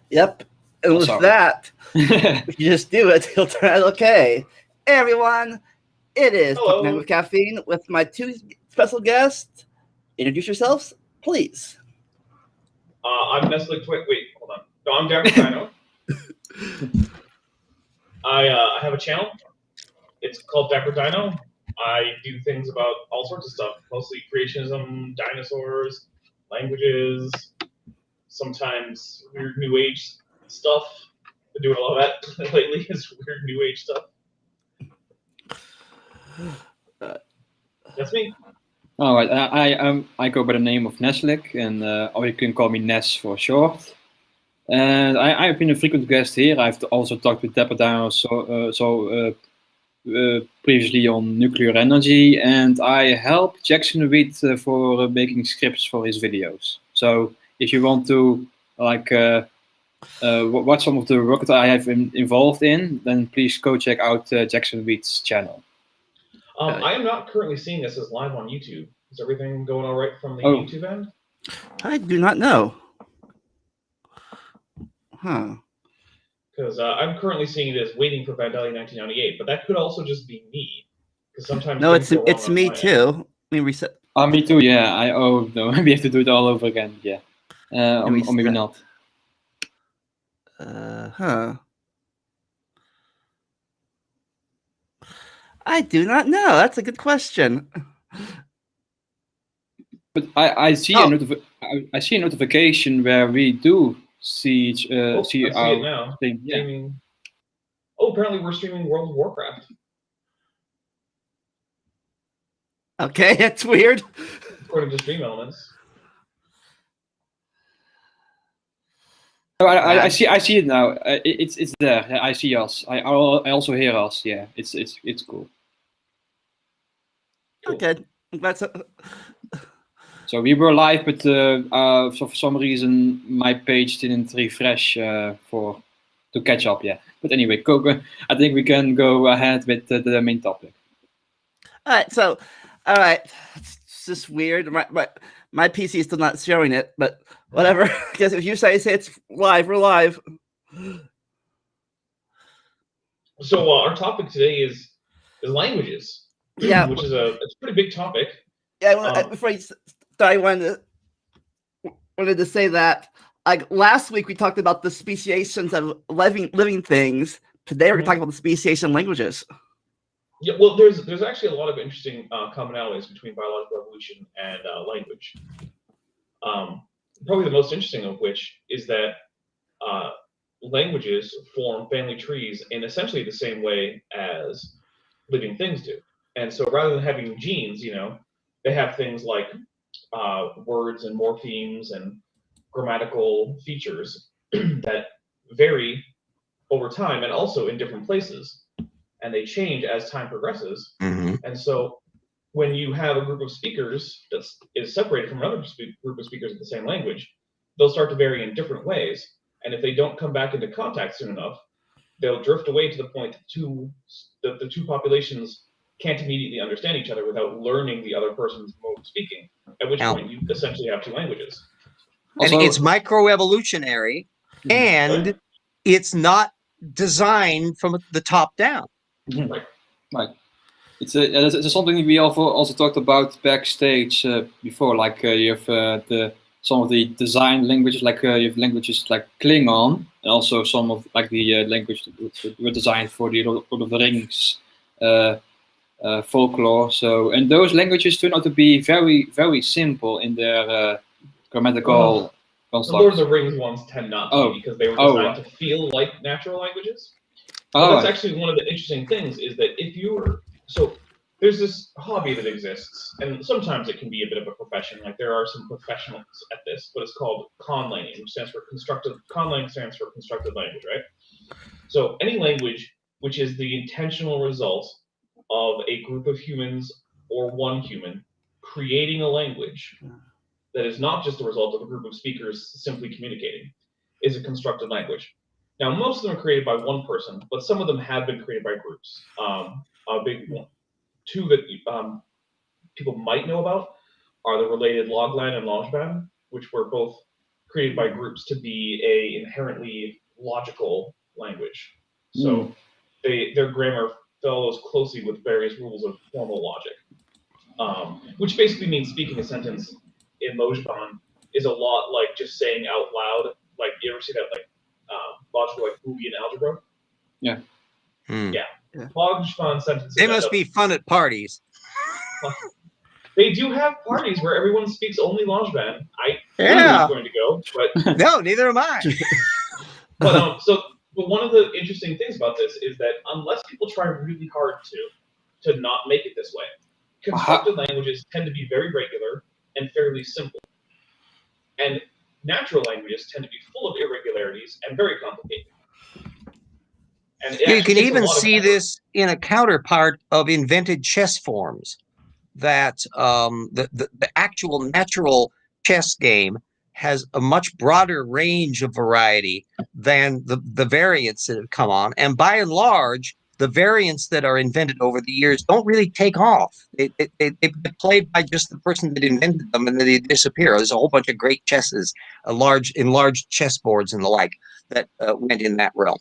Yep. And Oh, with sorry. that, if you just do it, it'll turn out okay. Hey, everyone, it is Puck Man Hello. with Caffeine with my two special guests. Introduce yourselves, please. I'm Nestle Twit. Wait, hold on. No, I'm Dapper Dino. I have a channel. It's called Dapper Dino. I do things about all sorts of stuff, mostly creationism, dinosaurs, languages, sometimes weird New Age stuff. Been doing a lot of that lately. Is weird New Age stuff. That's me. All right, I go by the name of Neslik, and or you can call me Nes for short. And I've been a frequent guest here. I've also talked with Dapper previously on nuclear energy, and I help Jackson Reed for making scripts for his videos. So if you want to watch some of the work that I have been involved in, then please go check out Jackson Reed's channel. I am not currently seeing this as live on YouTube. Is everything going all right from the Oh. YouTube end? I do not know. Huh. Because I'm currently seeing it as waiting for Vandalia 1998, but that could also just be me. Because sometimes No, things go wrong it's on me my end. too. Let me reset. Me too. Yeah. No, we have to do it all over again. Yeah. Or maybe not. I do not know. That's a good question. But I see I see a notification where we do see I see it now. thing. Yeah. Streaming. Oh, apparently we're streaming World of Warcraft. Okay, that's weird. According to Stream Elements. Oh, I see it now. It's there. Yeah, I see us. I also hear us. Yeah, it's cool. Okay, that's. So we were live, but so for some reason my page didn't refresh to catch up. Yeah, but anyway, I think we can go ahead with the main topic. All right, so it's just weird. My PC is still not showing it, but whatever. I guess if you say it's live, we're live. So our topic today is languages. Yeah, which is it's a pretty big topic. Yeah, before you start, I wanted to say that like last week we talked about the speciations of living things. Today we're talking about the speciation languages. Yeah, well, there's actually a lot of interesting commonalities between biological evolution and language. Probably the most interesting of which is that languages form family trees in essentially the same way as living things do. And so rather than having genes, they have things like words and morphemes and grammatical features that vary over time and also in different places. And they change as time progresses. Mm-hmm. And so when you have a group of speakers that is separated from another group of speakers of the same language, they'll start to vary in different ways. And if they don't come back into contact soon enough, they'll drift away to the point that the two populations can't immediately understand each other without learning the other person's mode of speaking, at which point you essentially have two languages. And it's microevolutionary, and it's not designed from the top down. Mm-hmm. Right. It's something we also talked about backstage before. Like you have some of the design languages, like you have languages like Klingon, and also some of like the language that were designed for the Lord of the Rings folklore. So, and those languages turn out to be very, very simple in their grammatical constructs. The Lord of the Rings ones tend not to be because they were designed to feel like natural languages. But that's actually one of the interesting things is that if you there's this hobby that exists, and sometimes it can be a bit of a profession. Like there are some professionals at this, but it's called conlanging, which stands for conlanging stands for constructed language, right? So any language which is the intentional result of a group of humans or one human creating a language that is not just the result of a group of speakers simply communicating is a constructed language. Now, most of them are created by one person, but some of them have been created by groups. A big one. Two that people might know about are the related Loglan and Longebaan, which were both created by groups to be a inherently logical language. So their grammar follows closely with various rules of formal logic, which basically means speaking a sentence in Mojibon is a lot like just saying out loud. Like, you ever see that, like, logical, like, Boolean algebra? Yeah. Yeah. Mojibon sentences. They must be fun at parties. They do have parties where everyone speaks only Lojban. I was going to go, but no, neither am I. But one of the interesting things about this is that unless people try really hard to not make it this way, constructed languages tend to be very regular and fairly simple. And natural languages tend to be full of irregularities and very complicated. And you can even see this in a counterpart of invented chess forms, that the actual natural chess game has a much broader range of variety than the variants that have come on. And by and large, the variants that are invented over the years don't really take off. They're played by just the person that invented them, and then they disappear. There's a whole bunch of great chesses, enlarged chessboards and the like, that went in that realm.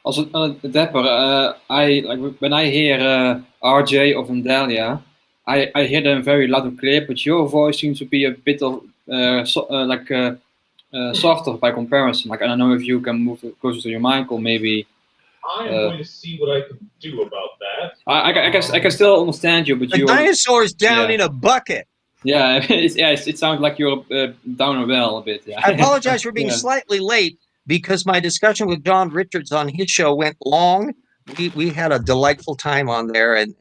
Also, Dapper, when I hear RJ or Vandalia, I hear them very loud and clear, but your voice seems to be a bit of softer by comparison. Like, I don't know if you can move closer to your mic, or maybe. I am going to see what I can do about that. I guess I can still understand you, but the dinosaur's down in a bucket. Yeah, it sounds like you're down a well a bit. Yeah. I apologize for being slightly late, because my discussion with John Richards on his show went long. We had a delightful time on there, and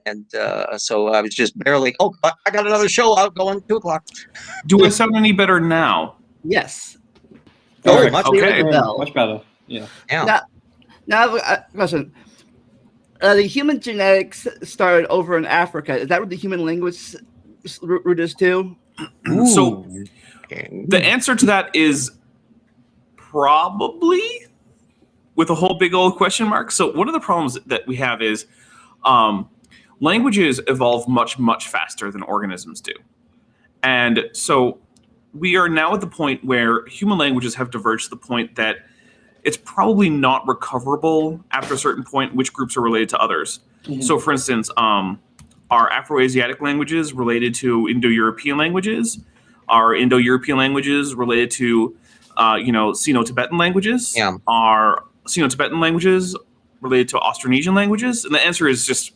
so I was just barely. Oh, I got another show out going 2:00. Do I sound any better now? Yes. Oh, much better. Much better. Yeah. Now I have a question. The human genetics started over in Africa. Is that where the human language root is too? So the answer to that is probably, with a whole big old question mark. So one of the problems that we have is languages evolve much, much faster than organisms do. And so we are now at the point where human languages have diverged to the point that it's probably not recoverable after a certain point which groups are related to others. Mm-hmm. So for instance, are Afro-Asiatic languages related to Indo-European languages? Are Indo-European languages related to Sino-Tibetan languages? Yeah. Are Sino-Tibetan languages related to Austronesian languages? And the answer is just,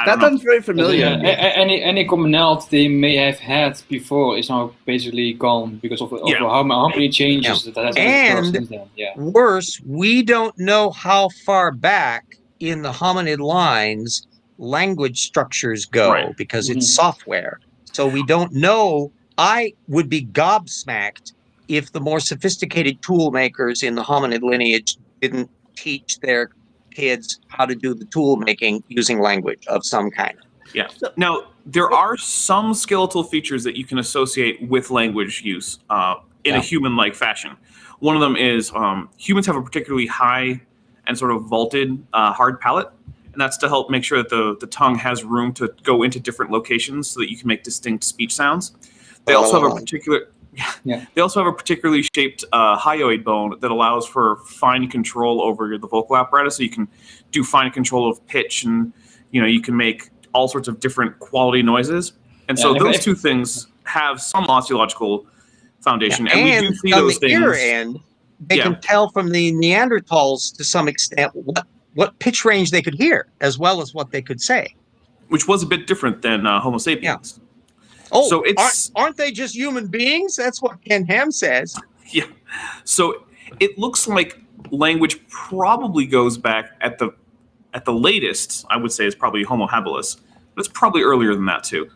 that sounds very familiar. Any commonality they may have had before is now basically gone because of how many changes that has occurred since then. Yeah. Worse, we don't know how far back in the hominid lines language structures go, because it's software. So we don't know. I would be gobsmacked if the more sophisticated tool makers in the hominid lineage didn't teach their kids how to do the tool making using language of some kind. Yeah. Now, there are some skeletal features that you can associate with language use in a human-like fashion. One of them is humans have a particularly high and sort of vaulted hard palate, and that's to help make sure that the tongue has room to go into different locations so that you can make distinct speech sounds. They also have a particular... Yeah. They also have a particularly shaped hyoid bone that allows for fine control over the vocal apparatus. So you can do fine control of pitch, and you can make all sorts of different quality noises. And so those two things have some osteological foundation, and we do see those things. On the ear end, they can tell from the Neanderthals to some extent what pitch range they could hear, as well as what they could say, which was a bit different than Homo sapiens. Yeah. Oh, so aren't they just human beings? That's what Ken Ham says. Yeah. So it looks like language probably goes back at the latest, I would say, is probably Homo habilis. But it's probably earlier than that too.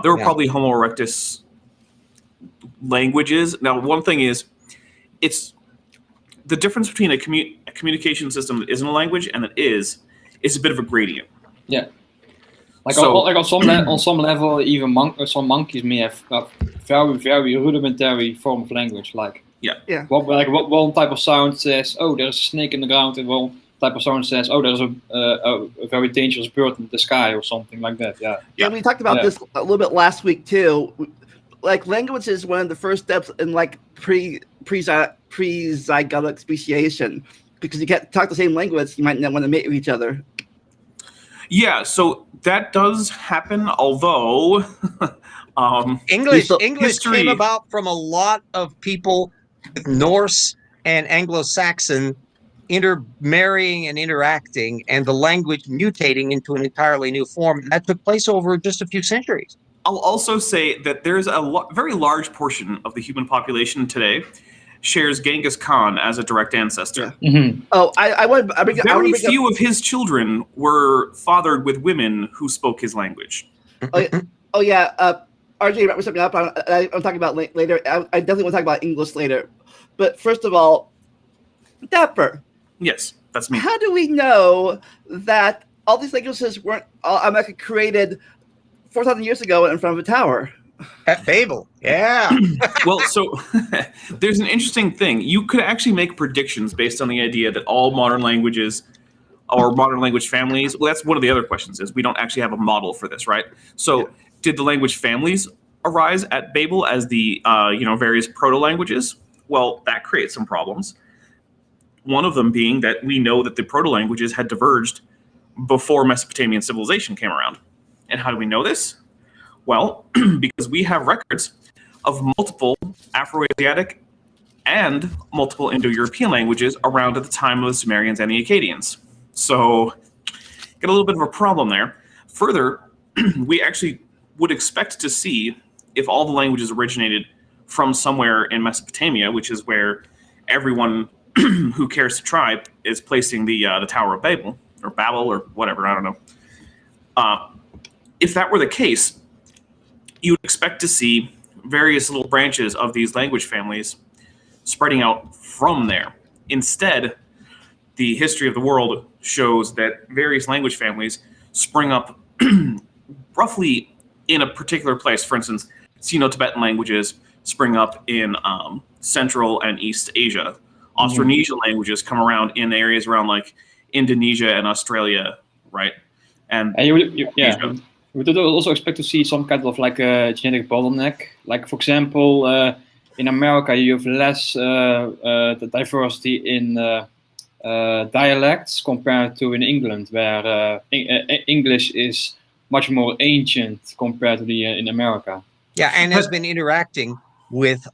There were probably Homo erectus languages. Now, one thing is, it's the difference between a communication system that isn't a language and that is a bit of a gradient. Yeah. On some level, even some monkeys may have a very, very rudimentary form of language. What one type of sound says, "Oh, there's a snake in the ground," and one type of sound says, "Oh, there's a very dangerous bird in the sky," or something like that. Yeah. Yeah, we talked about this a little bit last week too. Like, language is one of the first steps in pre-zygotic speciation, because you can't talk the same language, you might not want to mate with each other. Yeah, so that does happen, although English history came about from a lot of people with Norse and Anglo-Saxon intermarrying and interacting, and the language mutating into an entirely new form. That took place over just a few centuries. I'll also say that there's a very large portion of the human population today shares Genghis Khan as a direct ancestor. Yeah. Mm-hmm. Oh, I want to bring very few of his children were fathered with women who spoke his language. Oh yeah, RJ wrapped something up. I'm talking about later. I definitely want to talk about English later. But first of all, Dapper. Yes, that's me. How do we know that all these languages weren't created 4,000 years ago in front of a tower? At Babel, yeah. Well, so there's an interesting thing. You could actually make predictions based on the idea that all modern languages or modern language families, well, that's one of the other questions, is we don't actually have a model for this, right? So did the language families arise at Babel as the various proto-languages? Well, that creates some problems. One of them being that we know that the proto-languages had diverged before Mesopotamian civilization came around. And how do we know this? Well, because we have records of multiple Afro-Asiatic and multiple Indo-European languages around at the time of the Sumerians and the Akkadians. So, get a little bit of a problem there. Further, we actually would expect to see if all the languages originated from somewhere in Mesopotamia, which is where everyone who cares to try is placing the Tower of Babel, or Babel, or whatever, I don't know. If that were the case, you would expect to see various little branches of these language families spreading out from there. Instead, the history of the world shows that various language families spring up roughly in a particular place. For instance, Sino-Tibetan languages spring up in Central and East Asia. Austronesian languages come around in areas around like Indonesia and Australia, right? And we would also expect to see some kind of like a genetic bottleneck. Like, for example, in America, you have less the diversity in dialects compared to in England, where English is much more ancient compared to in America. Yeah, and has been interacting with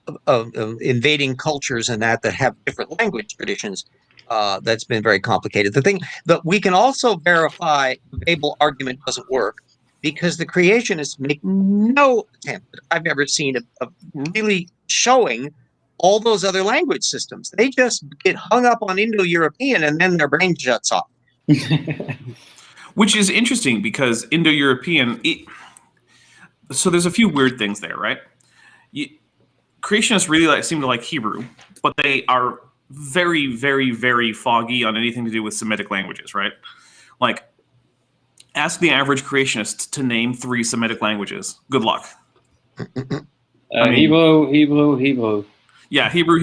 invading cultures and that have different language traditions. That's been very complicated. The thing that we can also verify the Babel argument doesn't work because the creationists make no attempt that I've ever seen of really showing all those other language systems. They just get hung up on Indo-European and then their brain shuts off. Which is interesting because Indo-European, so there's a few weird things there, right? Creationists really seem to like Hebrew, but they are very, very, very foggy on anything to do with Semitic languages, right? Like, ask the average creationist to name 3 Semitic languages. Good luck. Hebrew. Yeah, Hebrew.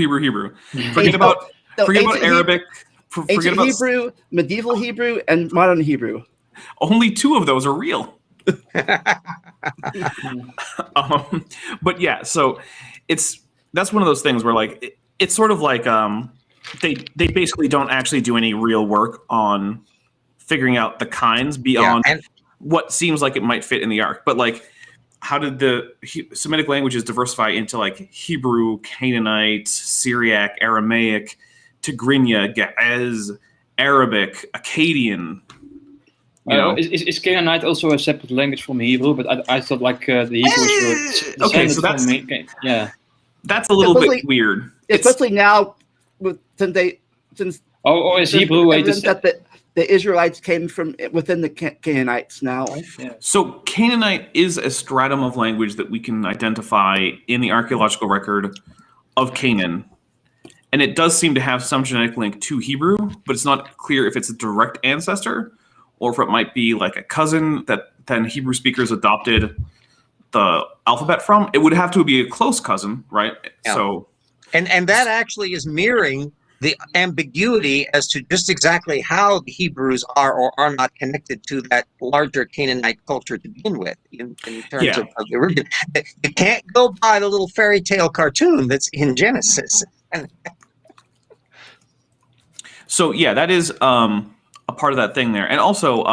Forget about Arabic. Ancient Hebrew, medieval Hebrew, and modern Hebrew. Only 2 of those are real. But yeah, so that's one of those things where like it's sort of like they basically don't actually do any real work on figuring out the kinds beyond what seems like it might fit in the ark. But like, how did the Semitic languages diversify into like Hebrew, Canaanite, Syriac, Aramaic, Tigrinya, Ge'ez, Arabic, Akkadian? Is Canaanite also a separate language from Hebrew? But I thought like the Hebrews were okay. So that's that's a little bit weird, especially now since is Hebrew that the Israelites came from within the Canaanites now. Yeah. So Canaanite is a stratum of language that we can identify in the archaeological record of Canaan. And it does seem to have some genetic link to Hebrew, but it's not clear if it's a direct ancestor or if it might be like a cousin that then Hebrew speakers adopted the alphabet from. It would have to be a close cousin, right? Yeah. So, and that actually is mirroring the ambiguity as to just exactly how the Hebrews are or are not connected to that larger Canaanite culture to begin with in terms of the origin. You can't go by the little fairy tale cartoon that's in Genesis. So yeah, that is a part of that thing there. And also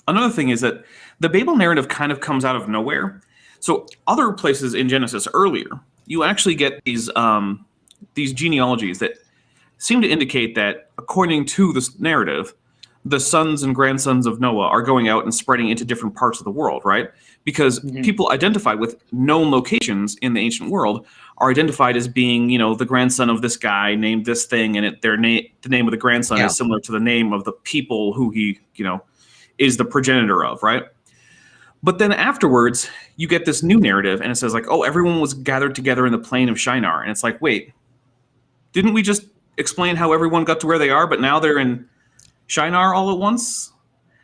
another thing is that the Babel narrative kind of comes out of nowhere. So other places in Genesis earlier, you actually get these genealogies that seem to indicate that, according to this narrative, the sons and grandsons of Noah are going out and spreading into different parts of the world, right? Because people identified with known locations in the ancient world are identified as being, the grandson of this guy named this thing, and the name of the grandson is similar to the name of the people who he, is the progenitor of, right? But then afterwards, you get this new narrative, and it says like, oh, everyone was gathered together in the plain of Shinar, and it's like, wait, didn't we just explain how everyone got to where they are, but now they're in Shinar all at once?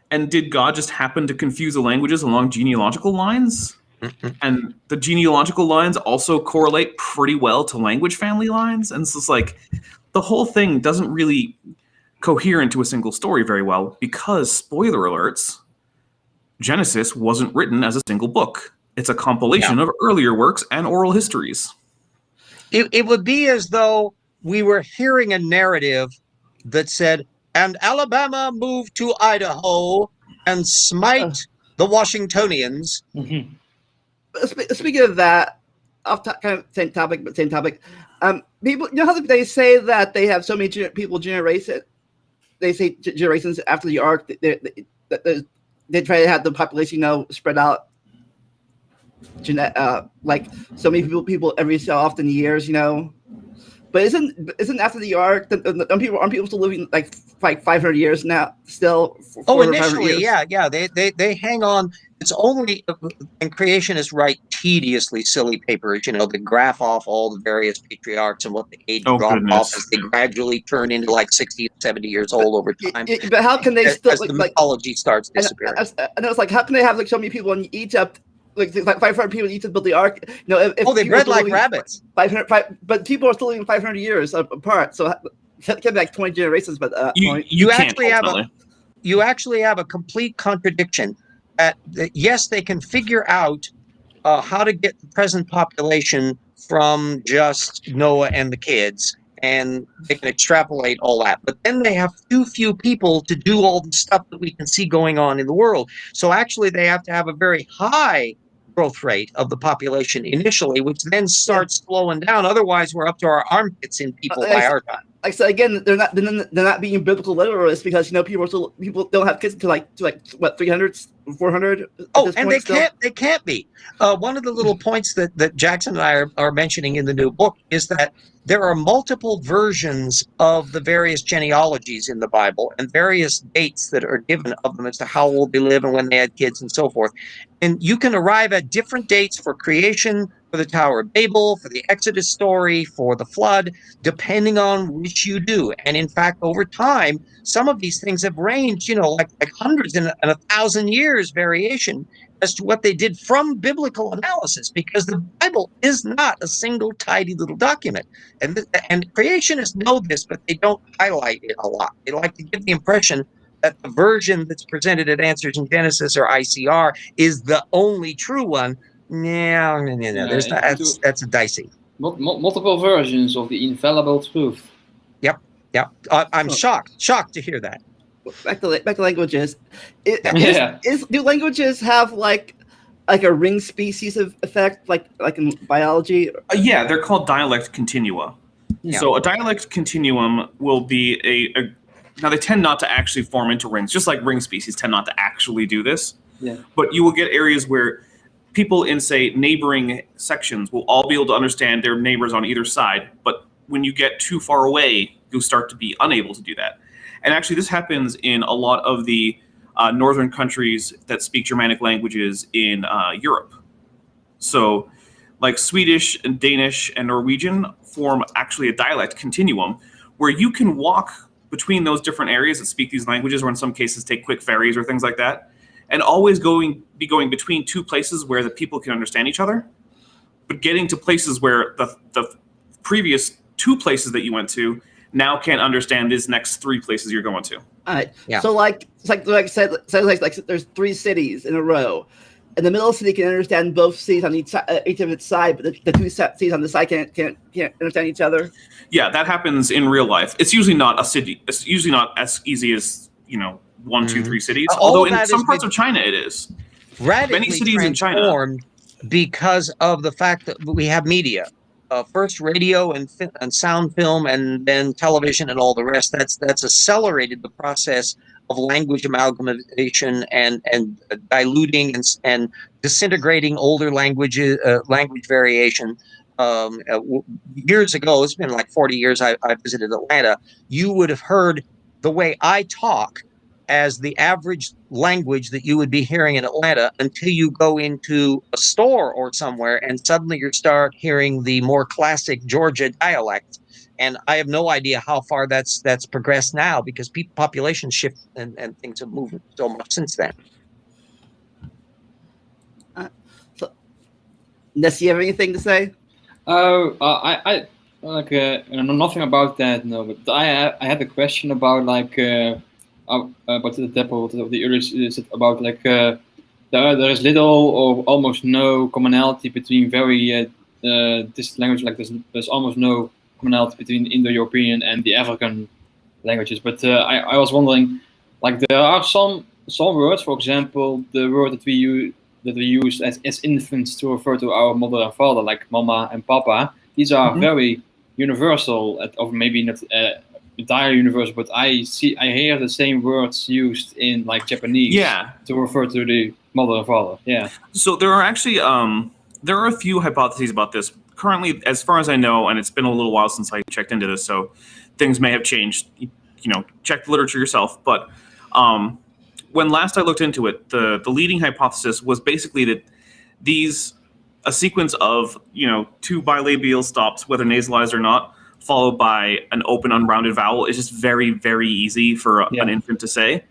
And did God just happen to confuse the languages along genealogical lines? And the genealogical lines also correlate pretty well to language family lines. And so it's like the whole thing doesn't really cohere into a single story very well because, spoiler alerts, Genesis wasn't written as a single book. It's a compilation of earlier works and oral histories. It would be as though we were hearing a narrative that said, and Alabama moved to Idaho and smite the Washingtonians. Speaking of that, kind of same topic, but same topic. People, how they say that they have so many generations. They say generations after the ark. They try to have the population, spread out. Like so many people every so often years, But isn't after the ark? Aren't people still living like 500 years now? Still? Initially, yeah. They hang on. It's only, and creationists write tediously silly papers, they graph off all the various patriarchs and what the age drop off as they gradually turn into like 60, 70 years old over time. But how can they still as the mythology starts disappearing? And it's like, how can they have like so many people in Egypt? Like 500 people in Egypt built the ark. They bred like rabbits. 500, but people are still living 500 years apart. So it can be like 20 generations. But you actually have a complete contradiction. That yes, they can figure out how to get the present population from just Noah and the kids, and they can extrapolate all that. But then they have too few people to do all the stuff that we can see going on in the world. So actually, they have to have a very high growth rate of the population initially, which then starts slowing down. Otherwise, we're up to our armpits in people by our time. Like so again, they're not being biblical literalists because people don't have kids until like what 300, 400. And they can't be. One of the little points that Jackson and I are mentioning in the new book is that there are multiple versions of the various genealogies in the Bible and various dates that are given of them as to how old they live and when they had kids and so forth. And you can arrive at different dates for creation, for the Tower of Babel, for the Exodus story, for the flood, depending on which you do. And in fact, over time, some of these things have ranged, like hundreds and 1,000 years variation as to what they did from biblical analysis, because the Bible is not a single tidy little document. And creationists know this, but they don't highlight it a lot. They like to give the impression that the version that's presented at Answers in Genesis or ICR is the only true one. No. That's a dicey. Multiple versions of the infallible truth. Yep. I'm shocked to hear that. Back to languages. Do languages have like a ring species of effect, like in biology? Yeah, they're called dialect continua. Yeah. So a dialect continuum will be now they tend not to actually form into rings, just like ring species tend not to actually do this. Yeah. But you will get areas where people in, say, neighboring sections will all be able to understand their neighbors on either side. But when you get too far away, you'll start to be unable to do that. And actually, this happens in a lot of the northern countries that speak Germanic languages in Europe. So like Swedish and Danish and Norwegian form actually a dialect continuum where you can walk between those different areas that speak these languages, or in some cases take quick ferries or things like that, and always be going between two places where the people can understand each other, but getting to places where the previous two places that you went to now can't understand these next three places you're going to. All right. Yeah. So like I said, like there's three cities in a row. in the middle city can understand both cities on each of its side, but the two cities on the side can't understand each other. Yeah, that happens in real life. It's usually not a city. It's usually not as easy as 1, 2, 3 cities. Although in some parts of China it is. Radically Many cities in China transformed because of the fact that we have media. First radio and sound film, and then television and all the rest. That's accelerated the process of language amalgamation and diluting and disintegrating older languages, language variation. Years ago, it's been like 40 years. I visited Atlanta. You would have heard the way I talk as the average language that you would be hearing in Atlanta until you go into a store or somewhere and suddenly you start hearing the more classic Georgia dialect. And I have no idea how far that's progressed now, because population shift and things have moved so much since then. So, Ness, you have anything to say? I like nothing about that. No, but I had a question about about the depot of the earliest is about there is little or almost no commonality between very distant languages. Like there's almost no commonality between Indo-European and the African languages. But I was wondering, like there are some words, for example, the word that we use as infants to refer to our mother and father, like mama and papa. These are very universal, or maybe not entirely universal, but I hear the same words used in like Japanese to refer to the mother and father. Yeah. So there are actually there are a few hypotheses about this. Currently, as far as I know, and it's been a little while since I checked into this, so things may have changed. Check the literature yourself. But when last I looked into it, the leading hypothesis was basically that a sequence of 2 bilabial stops, whether nasalized or not, followed by an open unrounded vowel, is just very, very easy for an infant to say.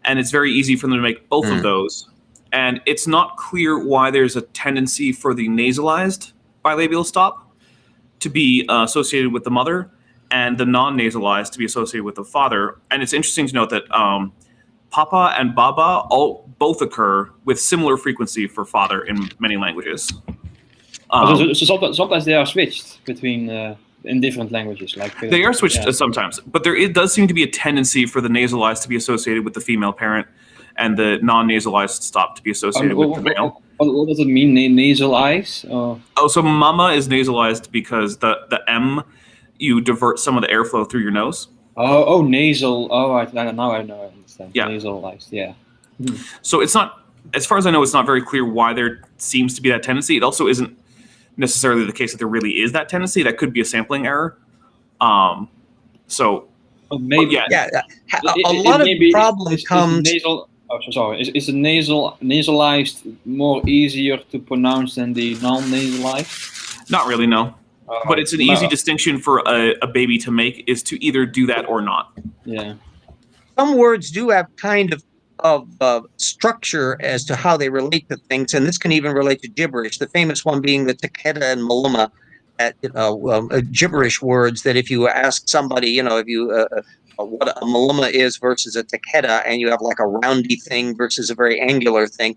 And it's very easy for them to make both of those. And it's not clear why there's a tendency for the nasalized bilabial stop to be associated with the mother and the non-nasalized to be associated with the father. And it's interesting to note that papa and baba both occur with similar frequency for father in many languages. So sometimes they are switched between... in different languages, they are switched sometimes, but it does seem to be a tendency for the nasalized to be associated with the female parent, and the non-nasalized stop to be associated with the male. What does it mean, nasalized? So mama is nasalized because the M, you divert some of the airflow through your nose. Oh, nasal. Oh, now I know. I understand. Yeah, nasalized. Yeah. So it's not, as far as I know, it's not very clear why there seems to be that tendency. It also isn't necessarily the case that there really is that tendency. That could be a sampling error. So maybe a lot of problems come. Is the nasalized more easier to pronounce than the non-nasalized? Not really, no. But it's an easy distinction for a baby to make, is to either do that or not. Yeah. Some words do have kind of structure as to how they relate to things, and this can even relate to gibberish. The famous one being the takeda and maluma, gibberish words that if you ask somebody, if you what a maluma is versus a takeda, and you have like a roundy thing versus a very angular thing,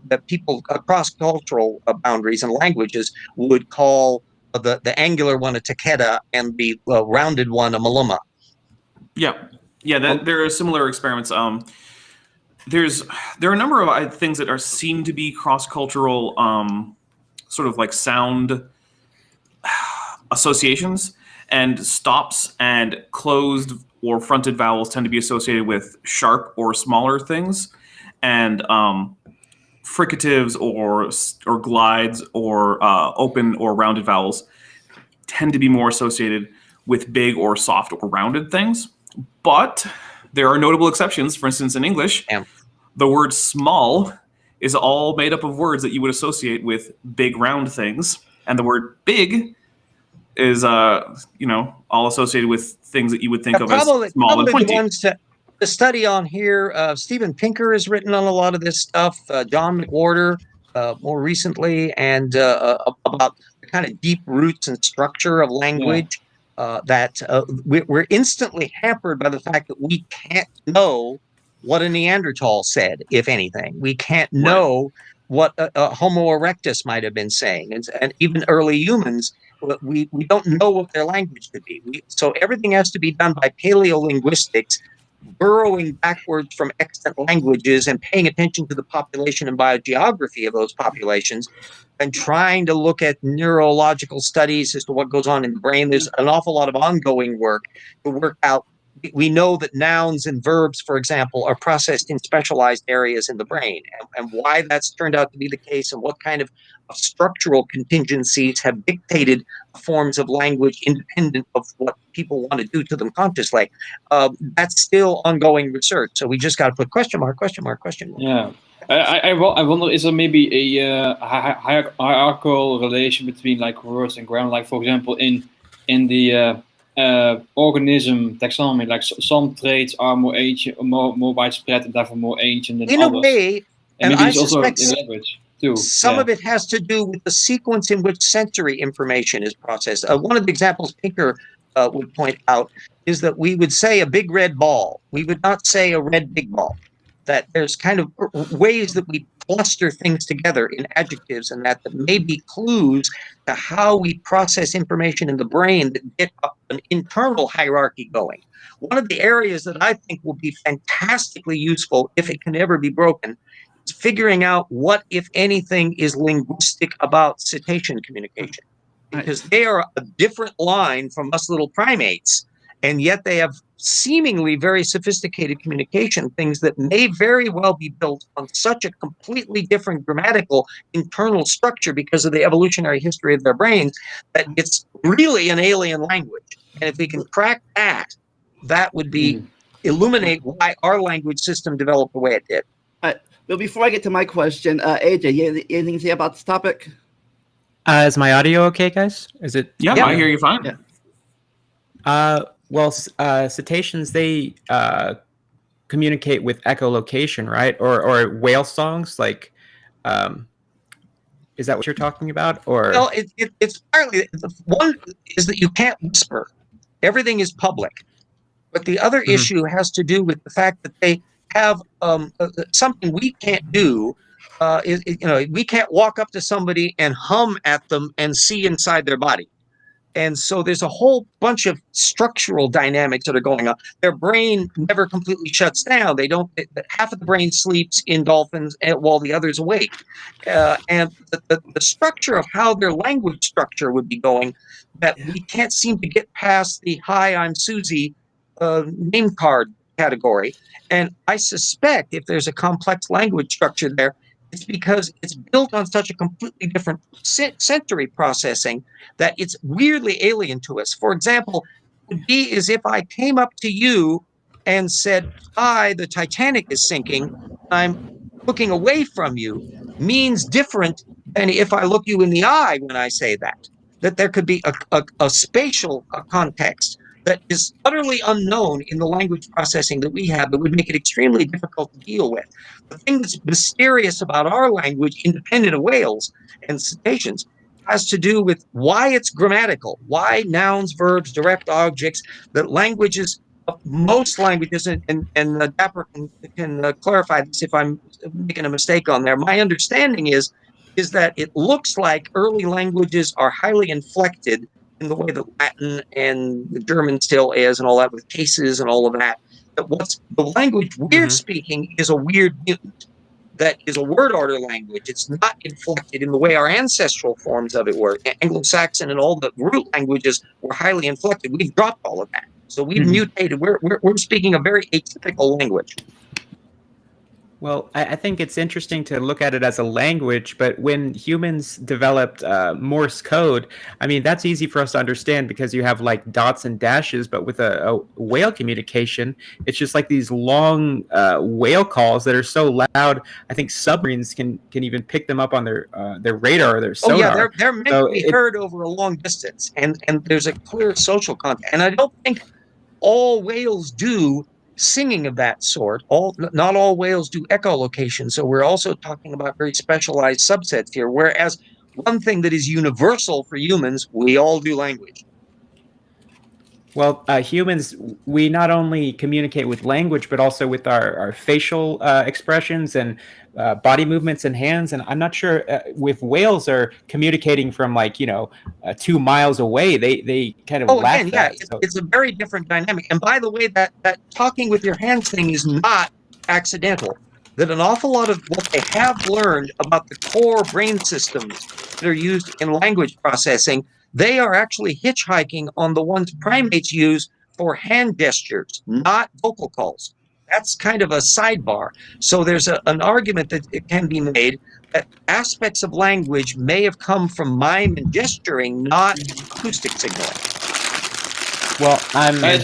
that people across cultural boundaries and languages would call the angular one a takeda and the rounded one a maluma. There are similar experiments. There are a number of things that seem to be cross-cultural, sort of like sound associations, and stops and closed or fronted vowels tend to be associated with sharp or smaller things, and fricatives or glides or open or rounded vowels tend to be more associated with big or soft or rounded things. But there are notable exceptions. For instance, in English, the word small is all made up of words that you would associate with big round things. And the word big is, all associated with things that you would think of as small and pointy. The ones to study on here, Steven Pinker has written on a lot of this stuff, John McWhorter more recently, and about the kind of deep roots and structure of language. That we're instantly hampered by the fact that we can't know what a Neanderthal said, if anything. We can't know what Homo erectus might have been saying, and even early humans. We don't know what their language could be. So everything has to be done by paleolinguistics, burrowing backwards from extant languages and paying attention to the population and biogeography of those populations, and trying to look at neurological studies as to what goes on in the brain. There's an awful lot of ongoing work to work out. We know that nouns and verbs, for example, are processed in specialized areas in the brain, and why that's turned out to be the case, and what kind of structural contingencies have dictated forms of language independent of what people want to do to them consciously. That's still ongoing research. So we just got to put question mark, question mark, question mark. Yeah. I wonder, is there maybe a hierarchical relation between like words and grammar? Like, for example, in the organism taxonomy, like some traits are more ancient, more widespread, and therefore more ancient than in others. A way, and maybe I it's also in suspect language too. Some of it has to do with the sequence in which sensory information is processed. One of the examples Pinker would point out is that we would say a big red ball. We would not say a red big ball. That there's kind of ways that we cluster things together in adjectives, and that may be clues to how we process information in the brain that get an internal hierarchy going. One of the areas that I think will be fantastically useful, if it can ever be broken, is figuring out what, if anything, is linguistic about cetacean communication. Because they are a different line from us little primates, and yet they have seemingly very sophisticated communication, things that may very well be built on such a completely different grammatical internal structure because of the evolutionary history of their brains, that it's really an alien language. And if we can crack that, that would be illuminate why our language system developed the way it did. But before I get to my question, AJ, you have anything to say about this topic? Is my audio okay, guys? Is it? Yeah, I hear you fine. Yeah. Well, cetaceans, they communicate with echolocation, right? Or whale songs, like, is that what you're talking about? Or well, it's partly, one is that you can't whisper. Everything is public. But the other issue has to do with the fact that they have something we can't do. We can't walk up to somebody and hum at them and see inside their body. And so there's a whole bunch of structural dynamics that are going on. Their brain never completely shuts down. They don't. Half of the brain sleeps in dolphins while the other's awake. And the structure of how their language structure would be going, that we can't seem to get past the "Hi, I'm Susie" name card category. And I suspect if there's a complex language structure there, it's because it's built on such a completely different sensory processing that it's weirdly alien to us. For example, it would be as if I came up to you and said, "Hi, the Titanic is sinking. I'm looking away from you," means different than if I look you in the eye when I say that. That there could be a spatial context that is utterly unknown in the language processing that we have, that would make it extremely difficult to deal with. The thing that's mysterious about our language, independent of whales and cetaceans, has to do with why it's grammatical, why nouns, verbs, direct objects, that languages, most languages, and Dapper can clarify this if I'm making a mistake on there. My understanding is that it looks like early languages are highly inflected in the way that Latin and the German still is, and all that, with cases and all of that. But what's the language we're speaking is a weird mutant that is a word order language. It's not inflected in the way our ancestral forms of it were. Anglo-Saxon and all the root languages were highly inflected. We've dropped all of that. So we've mutated. We're speaking a very atypical language. Well, I think it's interesting to look at it as a language, but when humans developed Morse code, I mean, that's easy for us to understand because you have like dots and dashes, but with a whale communication, it's just like these long whale calls that are so loud. I think submarines can even pick them up on their radar or their sonar. Oh yeah, they're meant to be heard over a long distance, and there's a clear social content. And I don't think all whales do singing of that sort. Not all whales do echolocation, so we're also talking about very specialized subsets here. Whereas one thing that is universal for humans, we all do language. Well, humans, we not only communicate with language, but also with our facial expressions and body movements and hands. And I'm not sure if whales are communicating from 2 miles away. They kind of lack again, that. Yeah, it's a very different dynamic. And by the way, that talking with your hands thing is not accidental. That an awful lot of what they have learned about the core brain systems that are used in language processing, they are actually hitchhiking on the ones primates use for hand gestures, not vocal calls. That's kind of a sidebar. So there's an argument that it can be made that aspects of language may have come from mime and gesturing, not acoustic signaling. Well,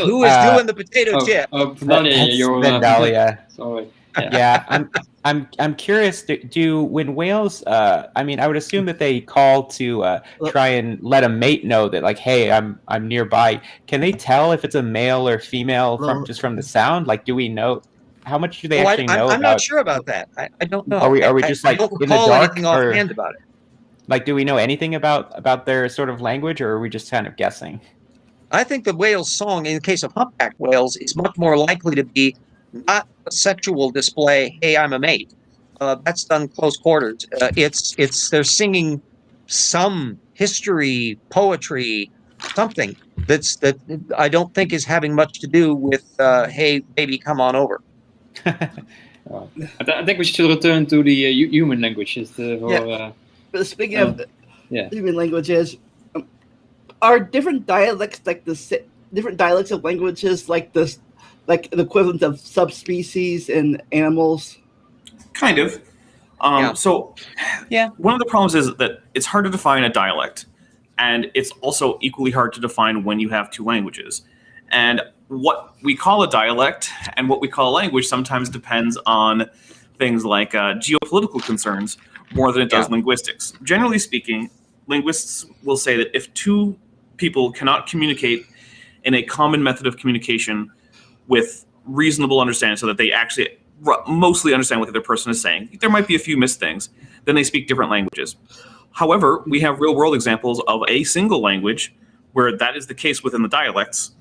who is doing the potato chip? Vandalia. Sorry. Yeah, I'm curious. Do when whales? I mean, I would assume that they call to try and let a mate know that, like, hey, I'm nearby. Can they tell if it's a male or female from the sound? Like, do we know? How much do they actually know? I'm not sure about that. I don't know. Are we just I don't in the recall dark, anything offhand about it? Like, do we know anything about their sort of language, or are we just kind of guessing? I think the whale's song, in the case of humpback whales, is much more likely to be not a sexual display. Hey, I'm a mate. That's done close quarters. It's they're singing some history, poetry, something that I don't think is having much to do with hey, baby, come on over. I think we should return to the human languages. But speaking of human languages, are different dialects different dialects of languages like this, like the equivalent of subspecies in animals? Kind of. So, one of the problems is that it's hard to define a dialect, and it's also equally hard to define when you have two languages. And what we call a dialect and what we call a language sometimes depends on things like geopolitical concerns more than it does linguistics. Generally speaking, linguists will say that if two people cannot communicate in a common method of communication with reasonable understanding so that they actually mostly understand what the other person is saying, there might be a few missed things, then they speak different languages. However, we have real-world examples of a single language where that is the case within the dialects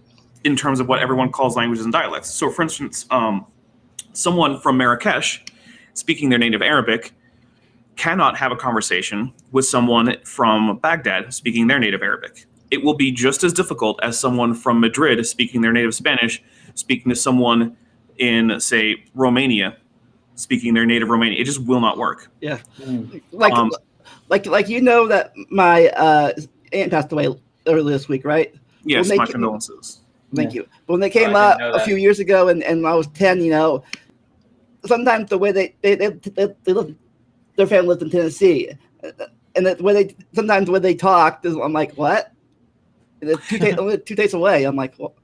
in terms of what everyone calls languages and dialects. So, for instance, someone from Marrakesh speaking their native Arabic cannot have a conversation with someone from Baghdad speaking their native Arabic. It will be just as difficult as someone from Madrid speaking their native Spanish, speaking to someone in, say, Romania, speaking their native Romanian. It just will not work. Yeah. Like you know that my aunt passed away earlier this week, right? Yes, my condolences. Thank you. But when they came up a few years ago, and I was 10, sometimes the way they lived, their family lived in Tennessee, and sometimes when they talked, I'm like, what? And only 2 days away. I'm like, well,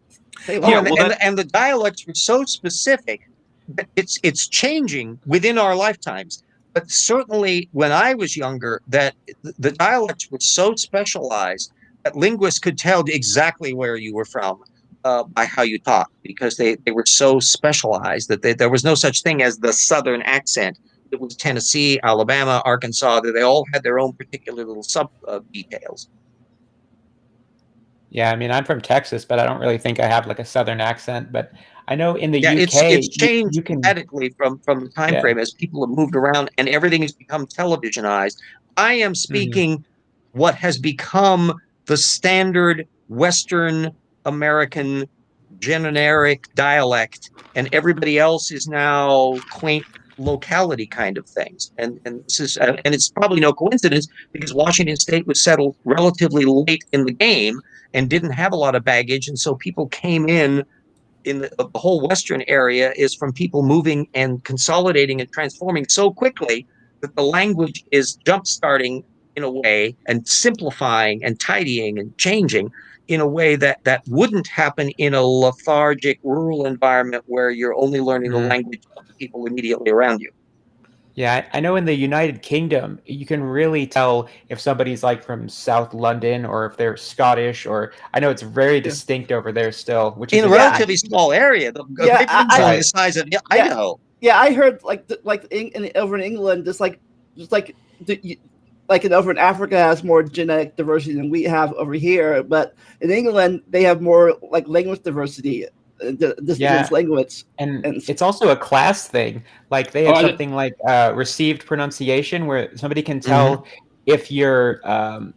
and the dialects were so specific that it's changing within our lifetimes. But certainly when I was younger, that the dialects were so specialized that linguists could tell exactly where you were from by how you talk, because they were so specialized that there was no such thing as the Southern accent. It was Tennessee, Alabama, Arkansas, that they all had their own particular little sub details. Yeah, I mean, I'm from Texas, but I don't really think I have like a Southern accent. But I know in the UK, it's changed dramatically from the time frame as people have moved around and everything has become televisionized. I am speaking what has become the standard Western American generic dialect, and everybody else is now quaint locality kind of things. And this is and it's probably no coincidence, because Washington State was settled relatively late in the game and didn't have a lot of baggage, and so people came in the whole Western area is from people moving and consolidating and transforming so quickly that the language is jump-starting in a way and simplifying and tidying and changing in a way that wouldn't happen in a lethargic rural environment where you're only learning the language of the people immediately around you. Yeah, I know in the United Kingdom, you can really tell if somebody's like from South London or if they're Scottish, or I know it's very distinct over there still, which is in a relatively small area. The size of Idaho. Yeah, I heard over in England, like over in Africa has more genetic diversity than we have over here, but in England they have more like language diversity. This language, and it's also a class thing. Like they have something like received pronunciation, where somebody can tell if you're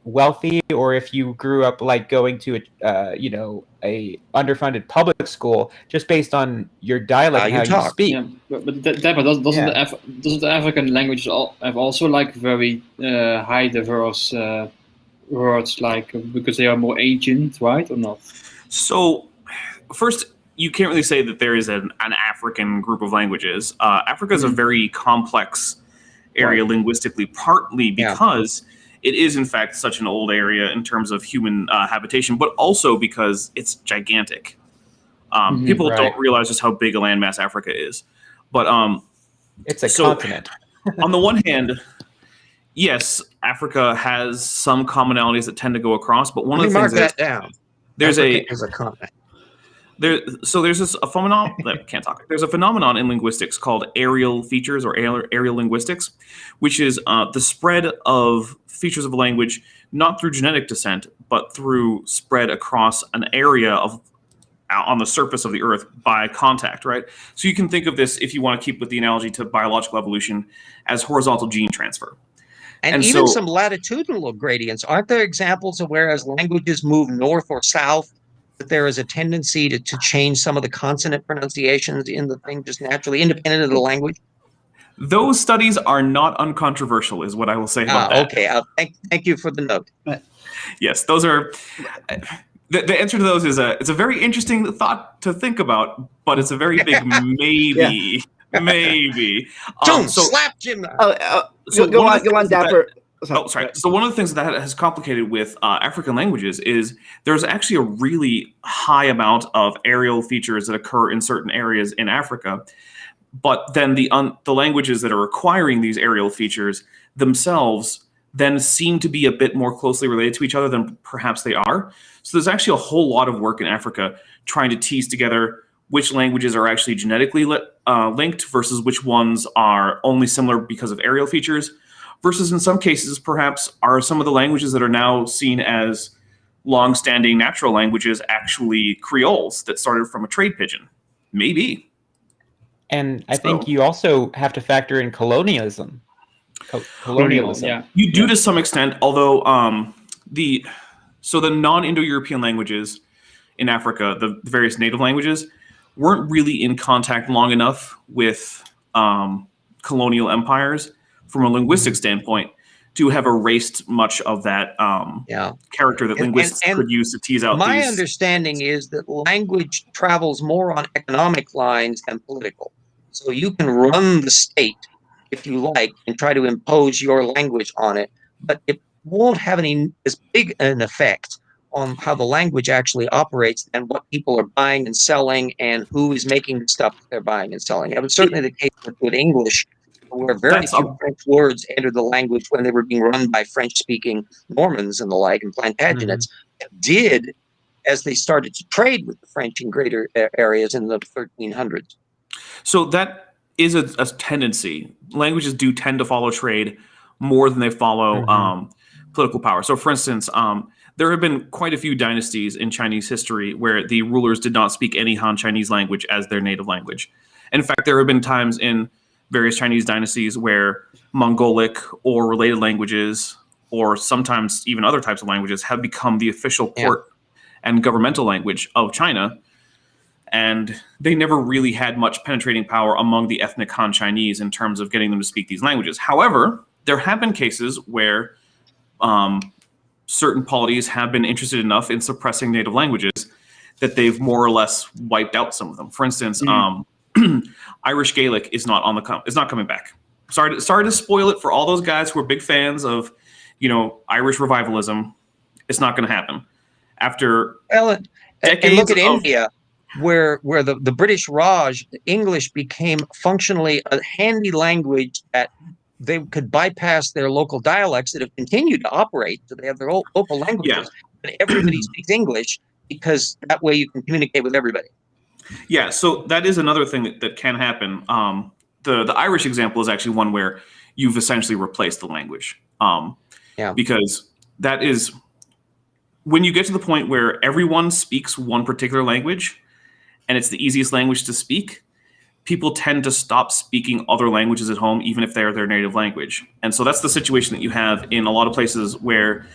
wealthy or if you grew up like going to a underfunded public school just based on your dialect and how you speak. Yeah, but doesn't the African languages have also like very high diverse words, like because they are more ancient, right, or not? So first, you can't really say that there is an African group of languages. Africa is a very complex area linguistically, partly because it is in fact such an old area in terms of human habitation, but also because it's gigantic. People don't realize just how big a landmass Africa is. But it's a continent. On the one hand, yes, Africa has some commonalities that tend to go across, but one of the things that down. There's a continent. There's a phenomenon that can't talk. There's a phenomenon in linguistics called areal features or areal linguistics, which is the spread of features of a language not through genetic descent, but through spread across an area on the surface of the Earth by contact, right? So you can think of this, if you want to keep with the analogy to biological evolution, as horizontal gene transfer. And even some latitudinal gradients. Aren't there examples of where as languages move north or south, that there is a tendency to change some of the consonant pronunciations in the thing just naturally, independent of the language? Those studies are not uncontroversial, is what I will say about that. Okay, thank you for the note. Yes, those are... The answer to those is it's a very interesting thought to think about, but it's a very big maybe. Maybe. Don't slap Jim. Go on, Dapper. Sorry. So one of the things that has complicated with African languages is there's actually a really high amount of areal features that occur in certain areas in Africa, but then the languages that are acquiring these areal features themselves then seem to be a bit more closely related to each other than perhaps they are. So there's actually a whole lot of work in Africa trying to tease together which languages are actually genetically linked versus which ones are only similar because of areal features, versus in some cases, perhaps, are some of the languages that are now seen as long-standing natural languages actually Creoles that started from a trade pigeon? Maybe. And I think you also have to factor in colonialism. Colonialism. You do to some extent, although the non-Indo-European languages in Africa, the various native languages, weren't really in contact long enough with colonial empires from a linguistic standpoint to have erased much of that character that linguists could use to tease out my understanding is that language travels more on economic lines than political. So you can run the state, if you like, and try to impose your language on it, but it won't have as big an effect on how the language actually operates and what people are buying and selling and who is making the stuff that they're buying and selling. That was certainly the case with English, where very few French words entered the language when they were being run by French-speaking Normans and the like, and Plantagenets. It did as they started to trade with the French in greater areas in the 1300s. So that is a tendency. Languages do tend to follow trade more than they follow political power. So, for instance, there have been quite a few dynasties in Chinese history where the rulers did not speak any Han Chinese language as their native language. In fact, there have been times in various Chinese dynasties where Mongolic or related languages, or sometimes even other types of languages, have become the official court and governmental language of China. And they never really had much penetrating power among the ethnic Han Chinese in terms of getting them to speak these languages. However, there have been cases where certain polities have been interested enough in suppressing native languages that they've more or less wiped out some of them. For instance, Irish Gaelic is not coming back. Sorry to spoil it for all those guys who are big fans of, Irish revivalism. It's not going to happen. After decades and look at India, where the British Raj, English became functionally a handy language that they could bypass their local dialects that have continued to operate. So they have their local languages, but everybody speaks English because that way you can communicate with everybody. Yeah, so that is another thing that can happen. The Irish example is actually one where you've essentially replaced the language. Yeah. Because that is when you get to the point where everyone speaks one particular language and it's the easiest language to speak, people tend to stop speaking other languages at home, even if they're their native language. And so that's the situation that you have in a lot of places where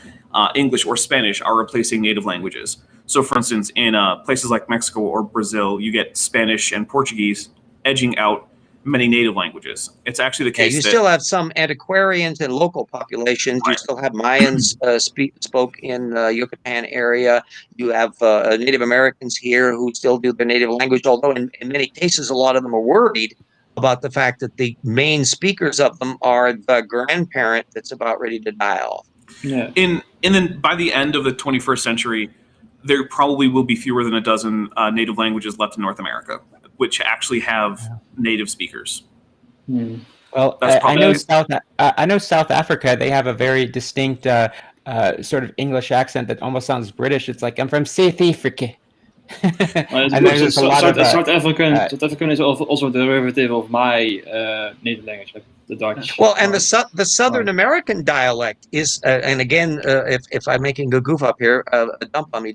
English or Spanish are replacing native languages. So for instance, in places like Mexico or Brazil, you get Spanish and Portuguese edging out many native languages. It's actually the case you that still have some antiquarians and local populations. You still have Mayans spoke in Yucatan area. You have Native Americans here who still do their native language, although in many cases, a lot of them are worried about the fact that the main speakers of them are the grandparent that's about ready to die off. Yeah. And then by the end of the 21st century, there probably will be fewer than a dozen native languages left in North America, which actually have native speakers. Well, I know South Africa. They have a very distinct sort of English accent that almost sounds British. It's like, I'm from South Africa. South African is also a derivative of my native language, like the Dutch. Well, and the Southern American dialect is, and again, if I'm making a goof up here, a dump on me,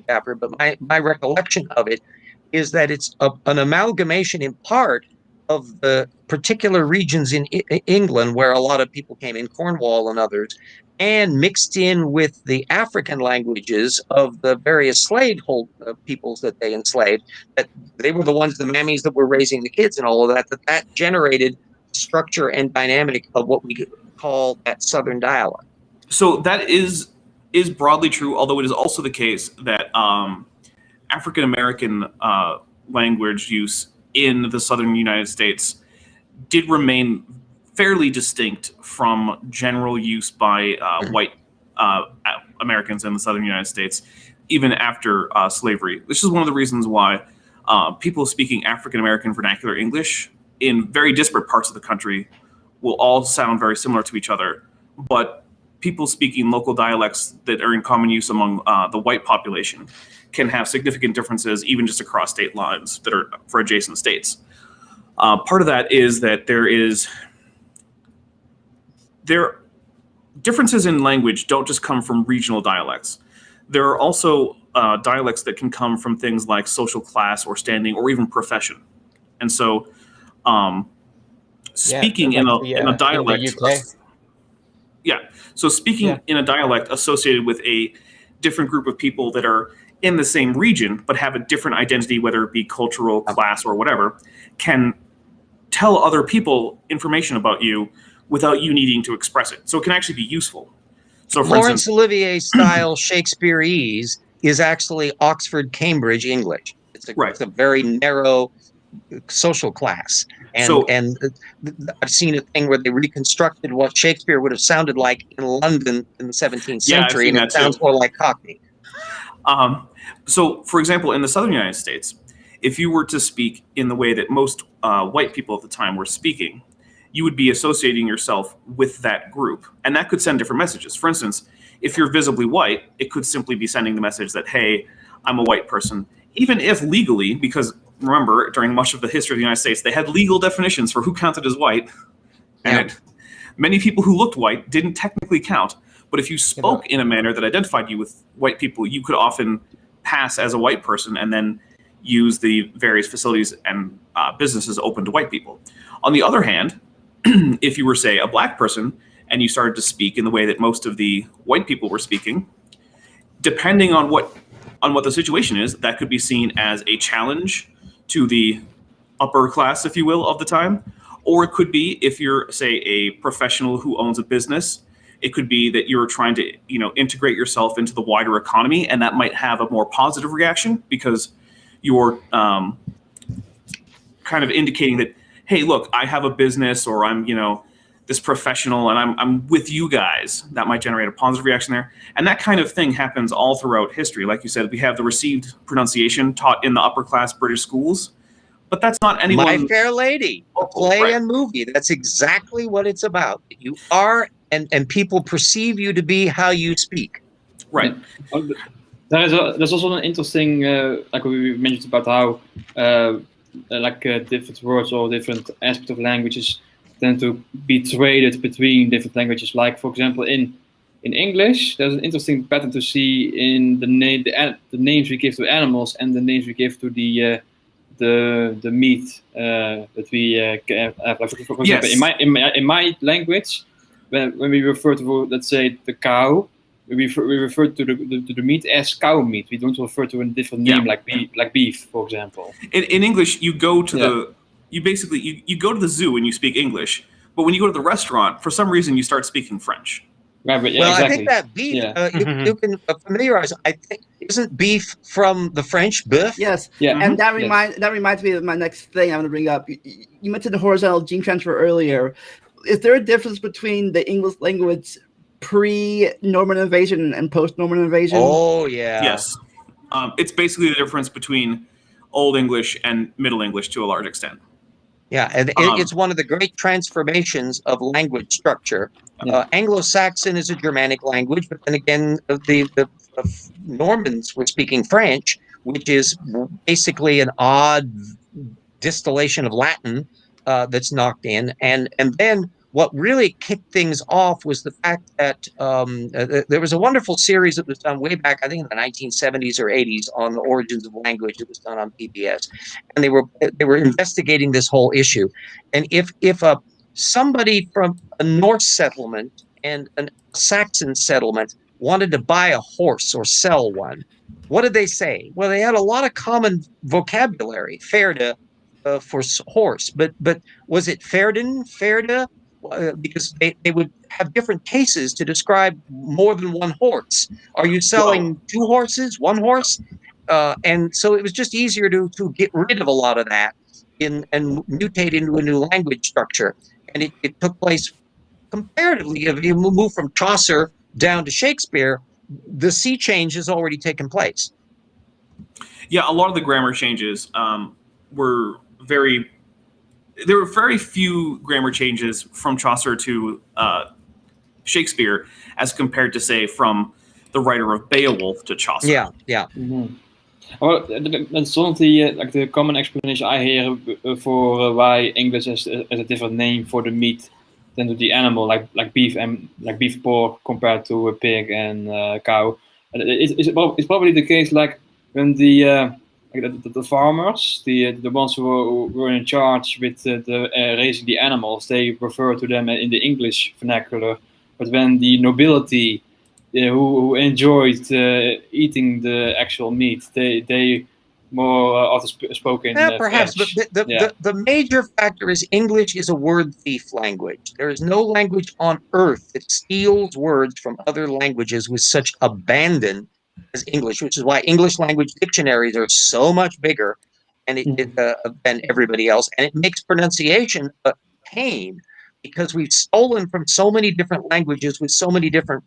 Dapper, but my recollection of it is that it's an amalgamation in part of the particular regions in England where a lot of people came in, Cornwall and others, and mixed in with the African languages of the various slavehold peoples that they enslaved. That they were the ones, the mammies that were raising the kids and all of that. That generated structure and dynamic of what we call that Southern dialect. So that is broadly true, although it is also the case that African American language use in the southern United States did remain fairly distinct from general use by white Americans in the southern United States, even after slavery. This is one of the reasons why people speaking African American vernacular English in very disparate parts of the country will all sound very similar to each other, but people speaking local dialects that are in common use among the white population can have significant differences even just across state lines that are for adjacent states. Part of that is that differences in language don't just come from regional dialects. There are also dialects that can come from things like social class or standing or even profession. And so speaking in a dialect, so speaking in a dialect associated with a different group of people that are in the same region but have a different identity, whether it be cultural, class, or whatever, can tell other people information about you without you needing to express it. So it can actually be useful. So for Laurence Olivier style Shakespeareese is actually Oxford, Cambridge English. It's a very narrow social class. And I've seen a thing where they reconstructed what Shakespeare would have sounded like in London in the 17th century, and it sounds more like Cockney. So, for example, in the southern United States, if you were to speak in the way that most white people at the time were speaking, you would be associating yourself with that group, and that could send different messages. For instance, if you're visibly white, it could simply be sending the message that, hey, I'm a white person, even if legally, because remember, during much of the history of the United States, they had legal definitions for who counted as white, and many people who looked white didn't technically count. But if you spoke in a manner that identified you with white people, you could often pass as a white person and then use the various facilities and businesses open to white people. On the other hand, if you were, say, a black person and you started to speak in the way that most of the white people were speaking, depending on what the situation is, that could be seen as a challenge to the upper class, if you will, of the time. Or it could be, if you're, say, a professional who owns a business, it could be that you're trying to, integrate yourself into the wider economy, and that might have a more positive reaction because you're kind of indicating that, hey, look, I have a business, or I'm, this professional, and I'm with you guys. That might generate a positive reaction there. And that kind of thing happens all throughout history. Like you said, we have the received pronunciation taught in the upper class British schools, but that's not anyone. My Fair Lady, a play and movie. That's exactly what it's about. You are, and people perceive you to be how you speak. Right. There's also an interesting, like we mentioned about how, different words or different aspects of languages tend to be traded between different languages. Like, for example, in in English, there's an interesting pattern to see in the names we give to animals and the names we give to the meat that we have. Like, for example, Yes. in my language, when we refer to, let's say, the cow, we refer to the meat as cow meat. We don't refer to a different name like beef, for example. In English, you go to you go to the zoo and you speak English, but when you go to the restaurant, for some reason you start speaking French. Right, but I think that beef, you can familiarize. I think isn't beef from the French bœuf? Yes. Yeah. And that reminds me of my next thing I'm going to bring up. You mentioned horizontal gene transfer earlier. Is there a difference between the English language pre-Norman invasion and post-Norman invasion? Oh yeah. Yes. It's basically the difference between Old English and Middle English to a large extent. Yeah, and it's one of the great transformations of language structure. Anglo-Saxon is a Germanic language, but then again, the Normans were speaking French, which is basically an odd distillation of Latin that's knocked in. And then what really kicked things off was the fact that there was a wonderful series that was done way back, I think in the 1970s or 80s, on the origins of language. It was done on PBS, and they were investigating this whole issue. And if somebody from a Norse settlement and a Saxon settlement wanted to buy a horse or sell one, what did they say? Well, they had a lot of common vocabulary, ferde for horse, but was it ferden, ferde? Because they would have different cases to describe more than one horse. Are you selling two horses, one horse? And so it was just easier to get rid of a lot of that and mutate into a new language structure. And it took place comparatively. If you move from Chaucer down to Shakespeare, the sea change has already taken place. Yeah, a lot of the grammar changes were very... There were very few grammar changes from Chaucer to Shakespeare as compared to, say, from the writer of Beowulf to Chaucer. Yeah. Mm-hmm. Well, that's one of the common explanation I hear for why English has a different name for the meat than to the animal, like beef and like beef pork compared to a pig and cow. It's probably the case like when the farmers, the ones who were in charge with raising the animals, they refer to them in the English vernacular. But when the nobility who enjoyed eating the actual meat, they more often spoke in perhaps, French. But the major factor is English is a word thief language. There is no language on earth that steals words from other languages with such abandon as English, which is why English language dictionaries are so much bigger than everybody else, and it makes pronunciation a pain because we've stolen from so many different languages with so many different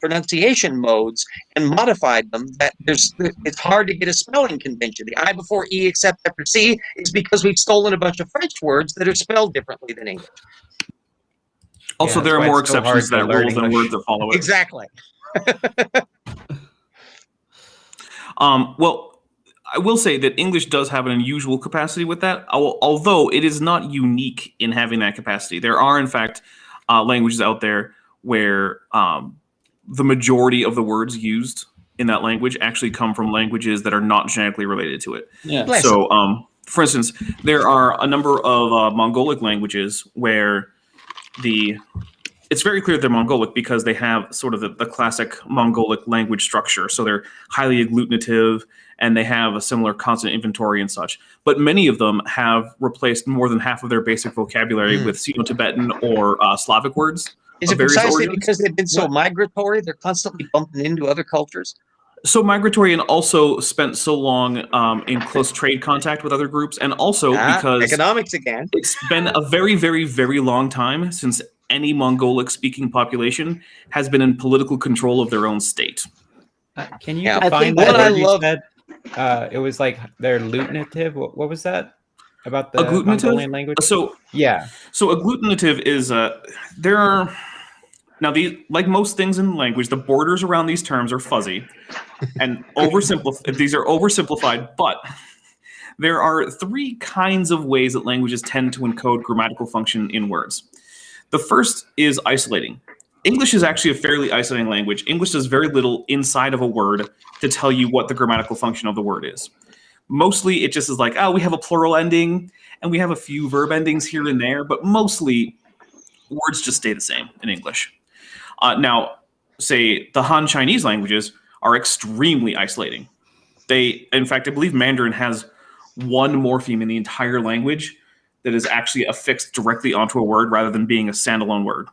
pronunciation modes and modified them that it's hard to get a spelling convention. The I before E except after C is because we've stolen a bunch of French words that are spelled differently than English. Also, there are more exceptions to that rule than words that follow it. Exactly. Well, I will say that English does have an unusual capacity with that, although it is not unique in having that capacity. There are, in fact, languages out there where the majority of the words used in that language actually come from languages that are not genetically related to it. Yeah. So, for instance, there are a number of Mongolic languages where it's very clear they're Mongolic because they have sort of the classic Mongolic language structure. So they're highly agglutinative and they have a similar consonant inventory and such. But many of them have replaced more than half of their basic vocabulary with Sino-Tibetan or Slavic words. Is it precisely because they've been so migratory? They're constantly bumping into other cultures? So migratory, and also spent so long in close trade contact with other groups, and also because economics again. It's been a very, very, very long time since any Mongolic-speaking population has been in political control of their own state. Can you define that word you said? It was like they're agglutinative. What was that about the Mongolian language? So agglutinative is there are. Now, like most things in language, the borders around these terms are fuzzy and these are oversimplified, but there are three kinds of ways that languages tend to encode grammatical function in words. The first is isolating. English is actually a fairly isolating language. English does very little inside of a word to tell you what the grammatical function of the word is. Mostly, it just is like, oh, we have a plural ending, and we have a few verb endings here and there, but mostly, words just stay the same in English. Now, say, the Han Chinese languages are extremely isolating. In fact, I believe Mandarin has one morpheme in the entire language that is actually affixed directly onto a word rather than being a standalone word.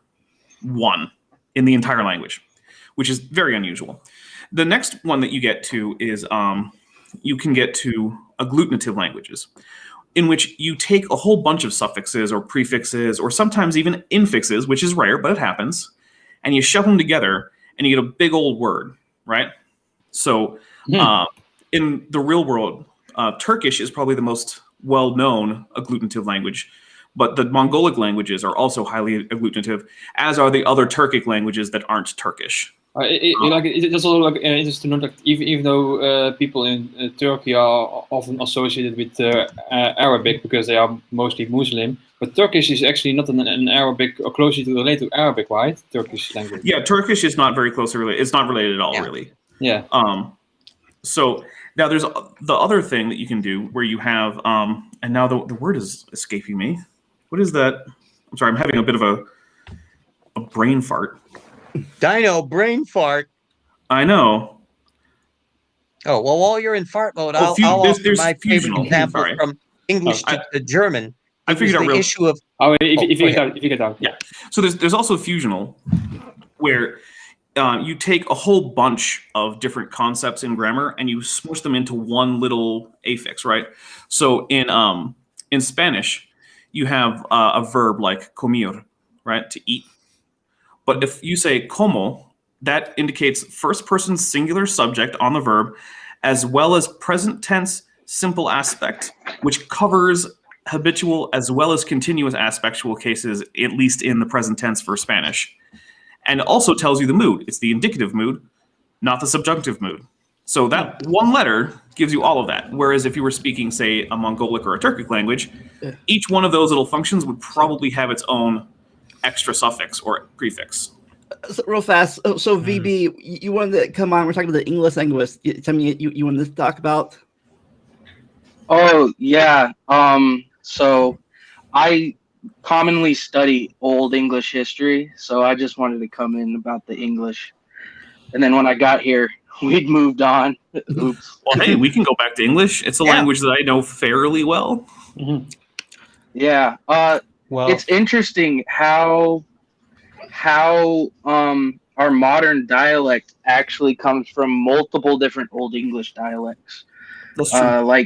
One in the entire language, which is very unusual. The next one that you get to is you can get to agglutinative languages, in which you take a whole bunch of suffixes or prefixes or sometimes even infixes, which is rare, but it happens, and you shove them together and you get a big old word, right? So in the real world, Turkish is probably the most well-known agglutinative language, but the Mongolic languages are also highly agglutinative, as are the other Turkic languages that aren't Turkish. It's also interesting to note that even though people in Turkey are often associated with Arabic because they are mostly Muslim, but Turkish is actually not an Arabic or closely related to Arabic, right? Turkish language. Yeah, Turkish is not very closely related. It's not related at all, really. Yeah. So now there's the other thing that you can do where you have, and now the word is escaping me. What is that? I'm sorry, I'm having a bit of a brain fart. Dino brain fart. I know. Oh, well, while you're in fart mode, I'll offer my favorite example from English to German. I figured out the issue of. If you get out. Yeah. So there's also fusional, where you take a whole bunch of different concepts in grammar and you smush them into one little affix, right? So in Spanish, you have a verb like comer, right, to eat. But if you say como, that indicates first person singular subject on the verb, as well as present tense simple aspect, which covers habitual as well as continuous aspectual cases, at least in the present tense for Spanish. And it also tells you the mood. It's the indicative mood, not the subjunctive mood. So that one letter gives you all of that. Whereas if you were speaking, say, a Mongolic or a Turkic language, each one of those little functions would probably have its own extra suffix or prefix. So, real fast. So VB, you wanted to come on. We're talking about the English language. Tell me you wanted to talk about. Oh yeah. So I commonly study Old English history, so I just wanted to come in about the English. And then when I got here, we'd moved on. Oops. Well, hey, we can go back to English. It's a language that I know fairly well. Mm-hmm. Yeah. Well, it's interesting how our modern dialect actually comes from multiple different Old English dialects. That's true.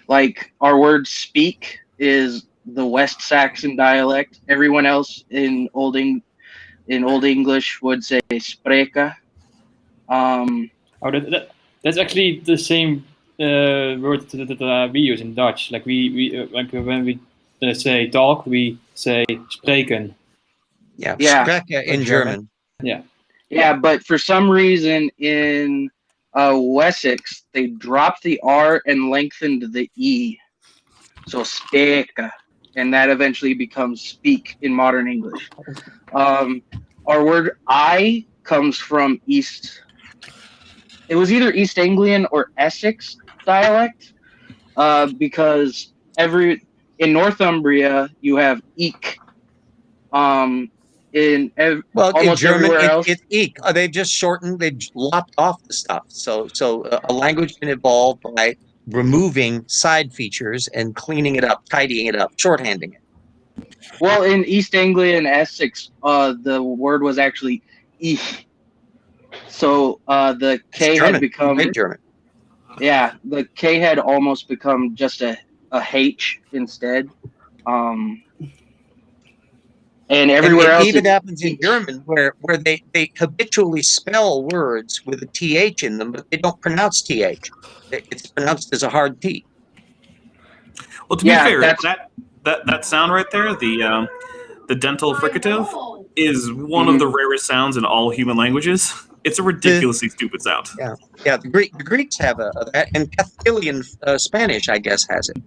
Like our word "speak" is the West Saxon dialect. Everyone else in Old English would say "spreka." That's actually the same word that we use in Dutch. Like we like when we say talk, we say spreken. Yeah. Spreke in German. Yeah, but for some reason in Wessex, they dropped the R and lengthened the E. So spreke, and that eventually becomes speak in modern English. Our word I comes from East. It was either East Anglian or Essex dialect, because in Northumbria you have eek. In German, else. it's eek. They've just shortened. They've lopped off the stuff. So a language can evolve by removing side features and cleaning it up, tidying it up, shorthanding it. Well, in East Anglia and Essex, the word was actually ich. So the K had become German. Yeah, the K had almost become just a H instead. And everywhere else, it even happens in German where they habitually spell words with a TH in them, but they don't pronounce TH. It's pronounced as a hard T. Well, to be fair, that sound right there, the dental fricative, is one of the rarest sounds in all human languages. It's a ridiculously stupid sound. Yeah. The Greeks have that, and Castilian Spanish, I guess, has it.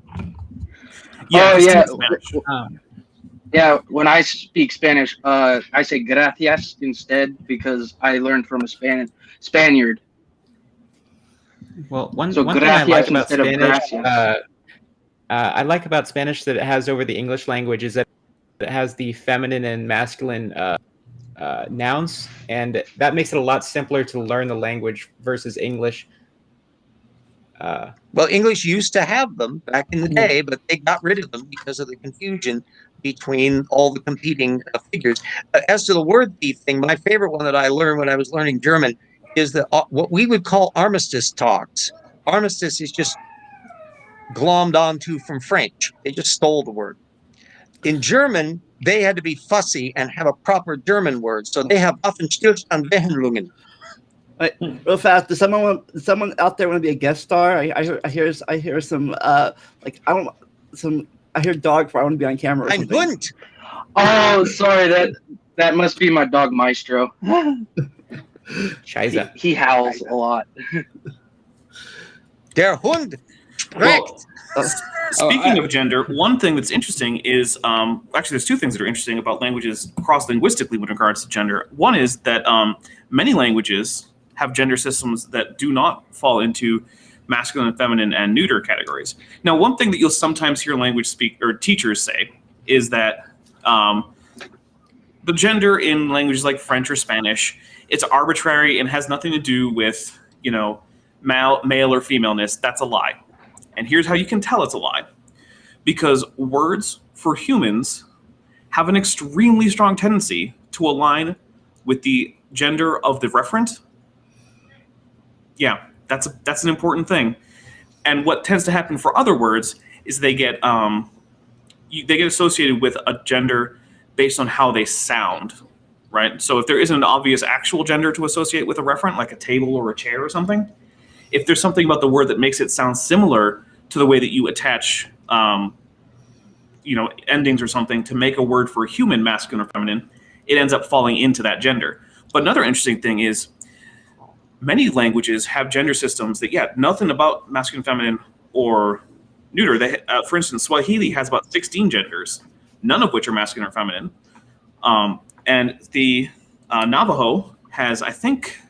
Yeah. Oh, yeah. Spanish. Yeah, when I speak Spanish, I say gracias instead because I learned from a Spaniard. Well, one So one thing I like gracias about instead of Spanish, gracias. I like about Spanish that it has over the English language is that it has the feminine and masculine nouns, and that makes it a lot simpler to learn the language versus English. Well, English used to have them back in the day, but they got rid of them because of the confusion between all the competing figures. As to the word thief thing, my favorite one that I learned when I was learning German is that what we would call armistice talks. Armistice is just glommed onto from French. They just stole the word. In German, they had to be fussy and have a proper German word. So they have Waffenstillstandverhandlungen. Wait, real fast. Does someone out there want to be a guest star? I hear some like I hear dog for I want to be on camera or Ein something. Hund. Oh, sorry, that must be my dog Maestro. Scheiße. He howls a lot. Der Hund spricht. Well, speaking of gender, one thing that's interesting is actually there's two things that are interesting about languages cross-linguistically with regards to gender. One is that many languages have gender systems that do not fall into masculine and feminine and neuter categories. Now, one thing that you'll sometimes hear language speak or teachers say is that the gender in languages like French or Spanish, it's arbitrary and has nothing to do with, male or femaleness. That's a lie. And here's how you can tell it's a lie. Because words for humans have an extremely strong tendency to align with the gender of the referent. Yeah, that's an important thing. And what tends to happen for other words is they get associated with a gender based on how they sound, right? So if there isn't an obvious actual gender to associate with a referent, like a table or a chair or something, if there's something about the word that makes it sound similar to the way that you attach, endings or something to make a word for a human, masculine or feminine, it ends up falling into that gender. But another interesting thing is many languages have gender systems that, nothing about masculine, feminine, or neuter. They, for instance, Swahili has about 16 genders, none of which are masculine or feminine. And the Navajo has, I think,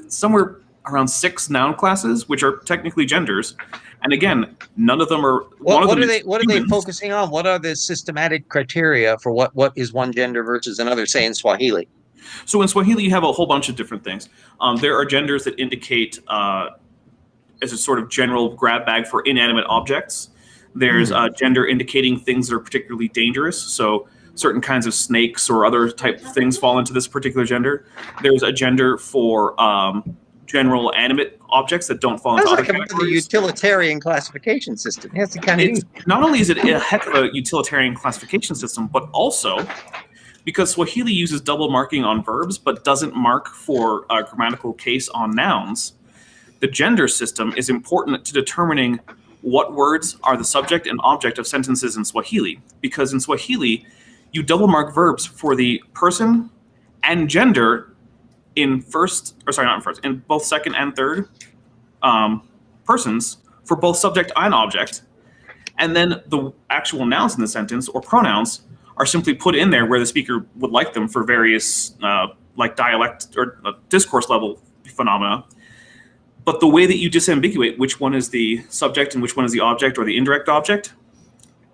somewhere around 6 noun classes, which are technically genders. And again, none of them are. What are they focusing on? What are the systematic criteria for what is one gender versus another, say in Swahili? So in Swahili, you have a whole bunch of different things. There are genders that indicate as a sort of general grab bag for inanimate objects. There's gender indicating things that are particularly dangerous. So certain kinds of snakes or other type of things fall into this particular gender. There's a gender for general animate objects that don't fall into other categories. The utilitarian classification system. That's the kind of not only is it a heck of a utilitarian classification system, but also because Swahili uses double marking on verbs but doesn't mark for a grammatical case on nouns, the gender system is important to determining what words are the subject and object of sentences in Swahili. Because in Swahili, you double mark verbs for the person and gender in both second and third persons for both subject and object. And then the actual nouns in the sentence or pronouns are simply put in there where the speaker would like them for various like dialect or discourse level phenomena. But the way that you disambiguate which one is the subject and which one is the object or the indirect object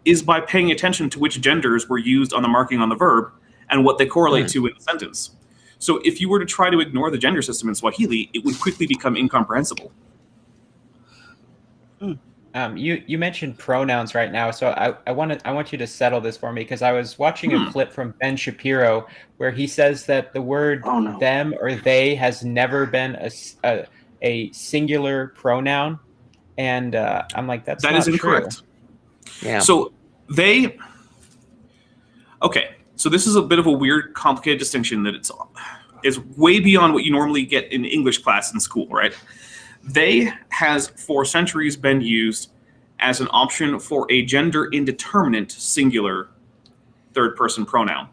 is by paying attention to which genders were used on the marking on the verb and what they correlate to in the sentence. So if you were to try to ignore the gender system in Swahili, it would quickly become incomprehensible. You mentioned pronouns right now, so I want you to settle this for me because I was watching a clip from Ben Shapiro where he says that the word them or they has never been a singular pronoun, and I'm like, that is incorrect. True. Yeah. So so this is a bit of a weird, complicated distinction that is way beyond what you normally get in English class in school, right? They has for centuries been used as an option for a gender indeterminate singular third person pronoun,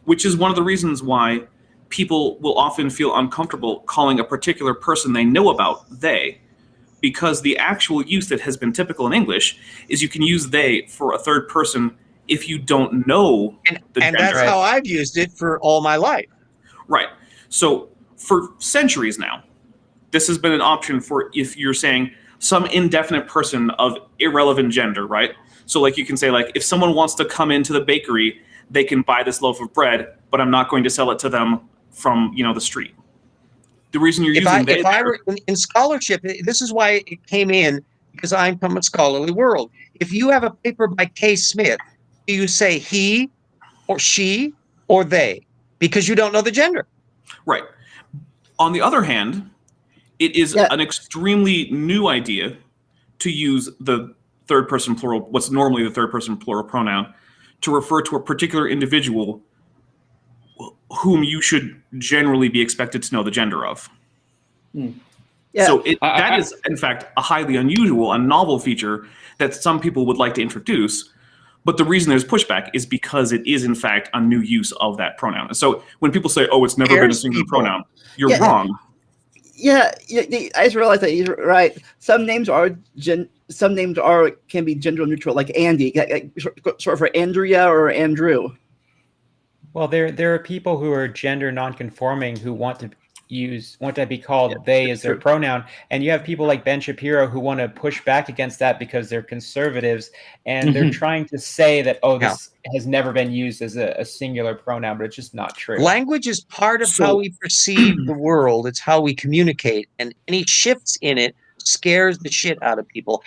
which is one of the reasons why people will often feel uncomfortable calling a particular person they know about they, because the actual use that has been typical in English is you can use they for a third person if you don't know the and gender. that's how I've used it for all my life. Right. So for centuries now, this has been an option for if you're saying some indefinite person of irrelevant gender, right? So like you can say like if someone wants to come into the bakery, they can buy this loaf of bread, but I'm not going to sell it to them from the street. The reason you're using if I were in scholarship, this is why it came in, because I'm from a scholarly world. If you have a paper by K. Smith, do you say he or she or they? Because you don't know the gender. Right. On the other hand, it is an extremely new idea to use the third person plural, what's normally the third person plural pronoun, to refer to a particular individual whom you should generally be expected to know the gender of. Yeah. So that is, in fact, a highly unusual and novel feature that some people would like to introduce. But the reason there's pushback is because it is, in fact, a new use of that pronoun. So when people say, oh, it's never been a singular pronoun, you're wrong. Yeah, I just realized that you're right. Some names can be gender neutral, like Andy, short for Andrea or Andrew. Well, there are people who are gender nonconforming who want to be called they as their pronoun, and you have people like Ben Shapiro who want to push back against that because they're conservatives and they're trying to say that this has never been used as a singular pronoun, but it's just not true. Language is part of how we perceive the world. It's how we communicate, and any shifts in it scares the shit out of people.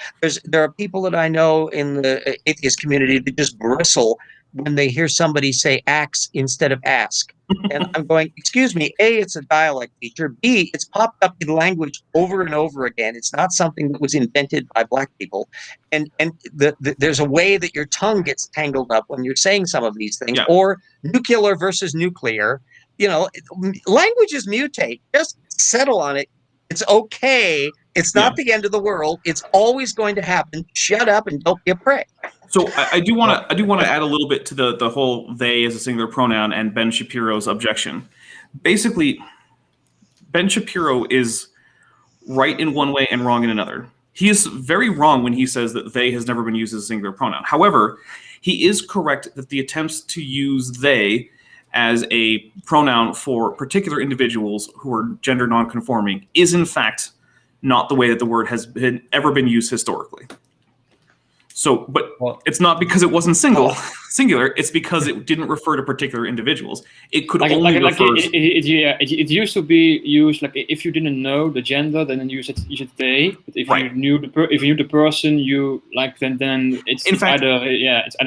There are people that I know in the atheist community that just bristle when they hear somebody say ax instead of ask. And I'm going, excuse me, A, it's a dialect feature. B, it's popped up in language over and over again. It's not something that was invented by Black people. And there's a way that your tongue gets tangled up when you're saying some of these things. Or nuclear versus nuclear. Languages mutate. Just settle on it. It's okay. It's not the end of the world. It's always going to happen. Shut up and don't be a prick. So I do want to add a little bit to the whole they as a singular pronoun and Ben Shapiro's objection. Basically, Ben Shapiro is right in one way and wrong in another. He is very wrong when he says that they has never been used as a singular pronoun. However, he is correct that the attempts to use they as a pronoun for particular individuals who are gender nonconforming is in fact not the way that the word has ever been used historically. So, but it's not because it wasn't singular. It's because it didn't refer to particular individuals. It could only refer. It used to be used like if you didn't know the gender, then you said they. But if you knew the person, then it's either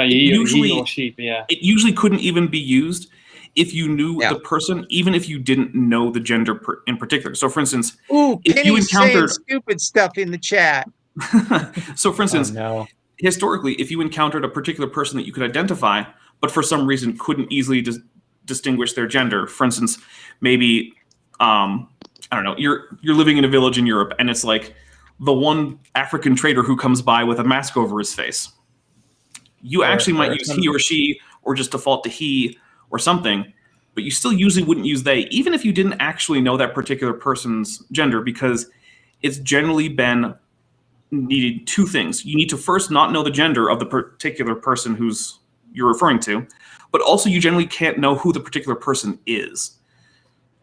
he or she. Yeah. It usually couldn't even be used if you knew the person, even if you didn't know the gender in particular. So, for instance, if you encountered stupid stuff in the chat. So, for instance. Historically, if you encountered a particular person that you could identify, but for some reason couldn't easily distinguish their gender, for instance, maybe I don't know, you're living in a village in Europe, and it's like the one African trader who comes by with a mask over his face. You actually might use he or she, or just default to he or something, but you still usually wouldn't use they, even if you didn't actually know that particular person's gender, because it's generally been needed two things. You need to first not know the gender of the particular person who's you're referring to, but also you generally can't know who the particular person is.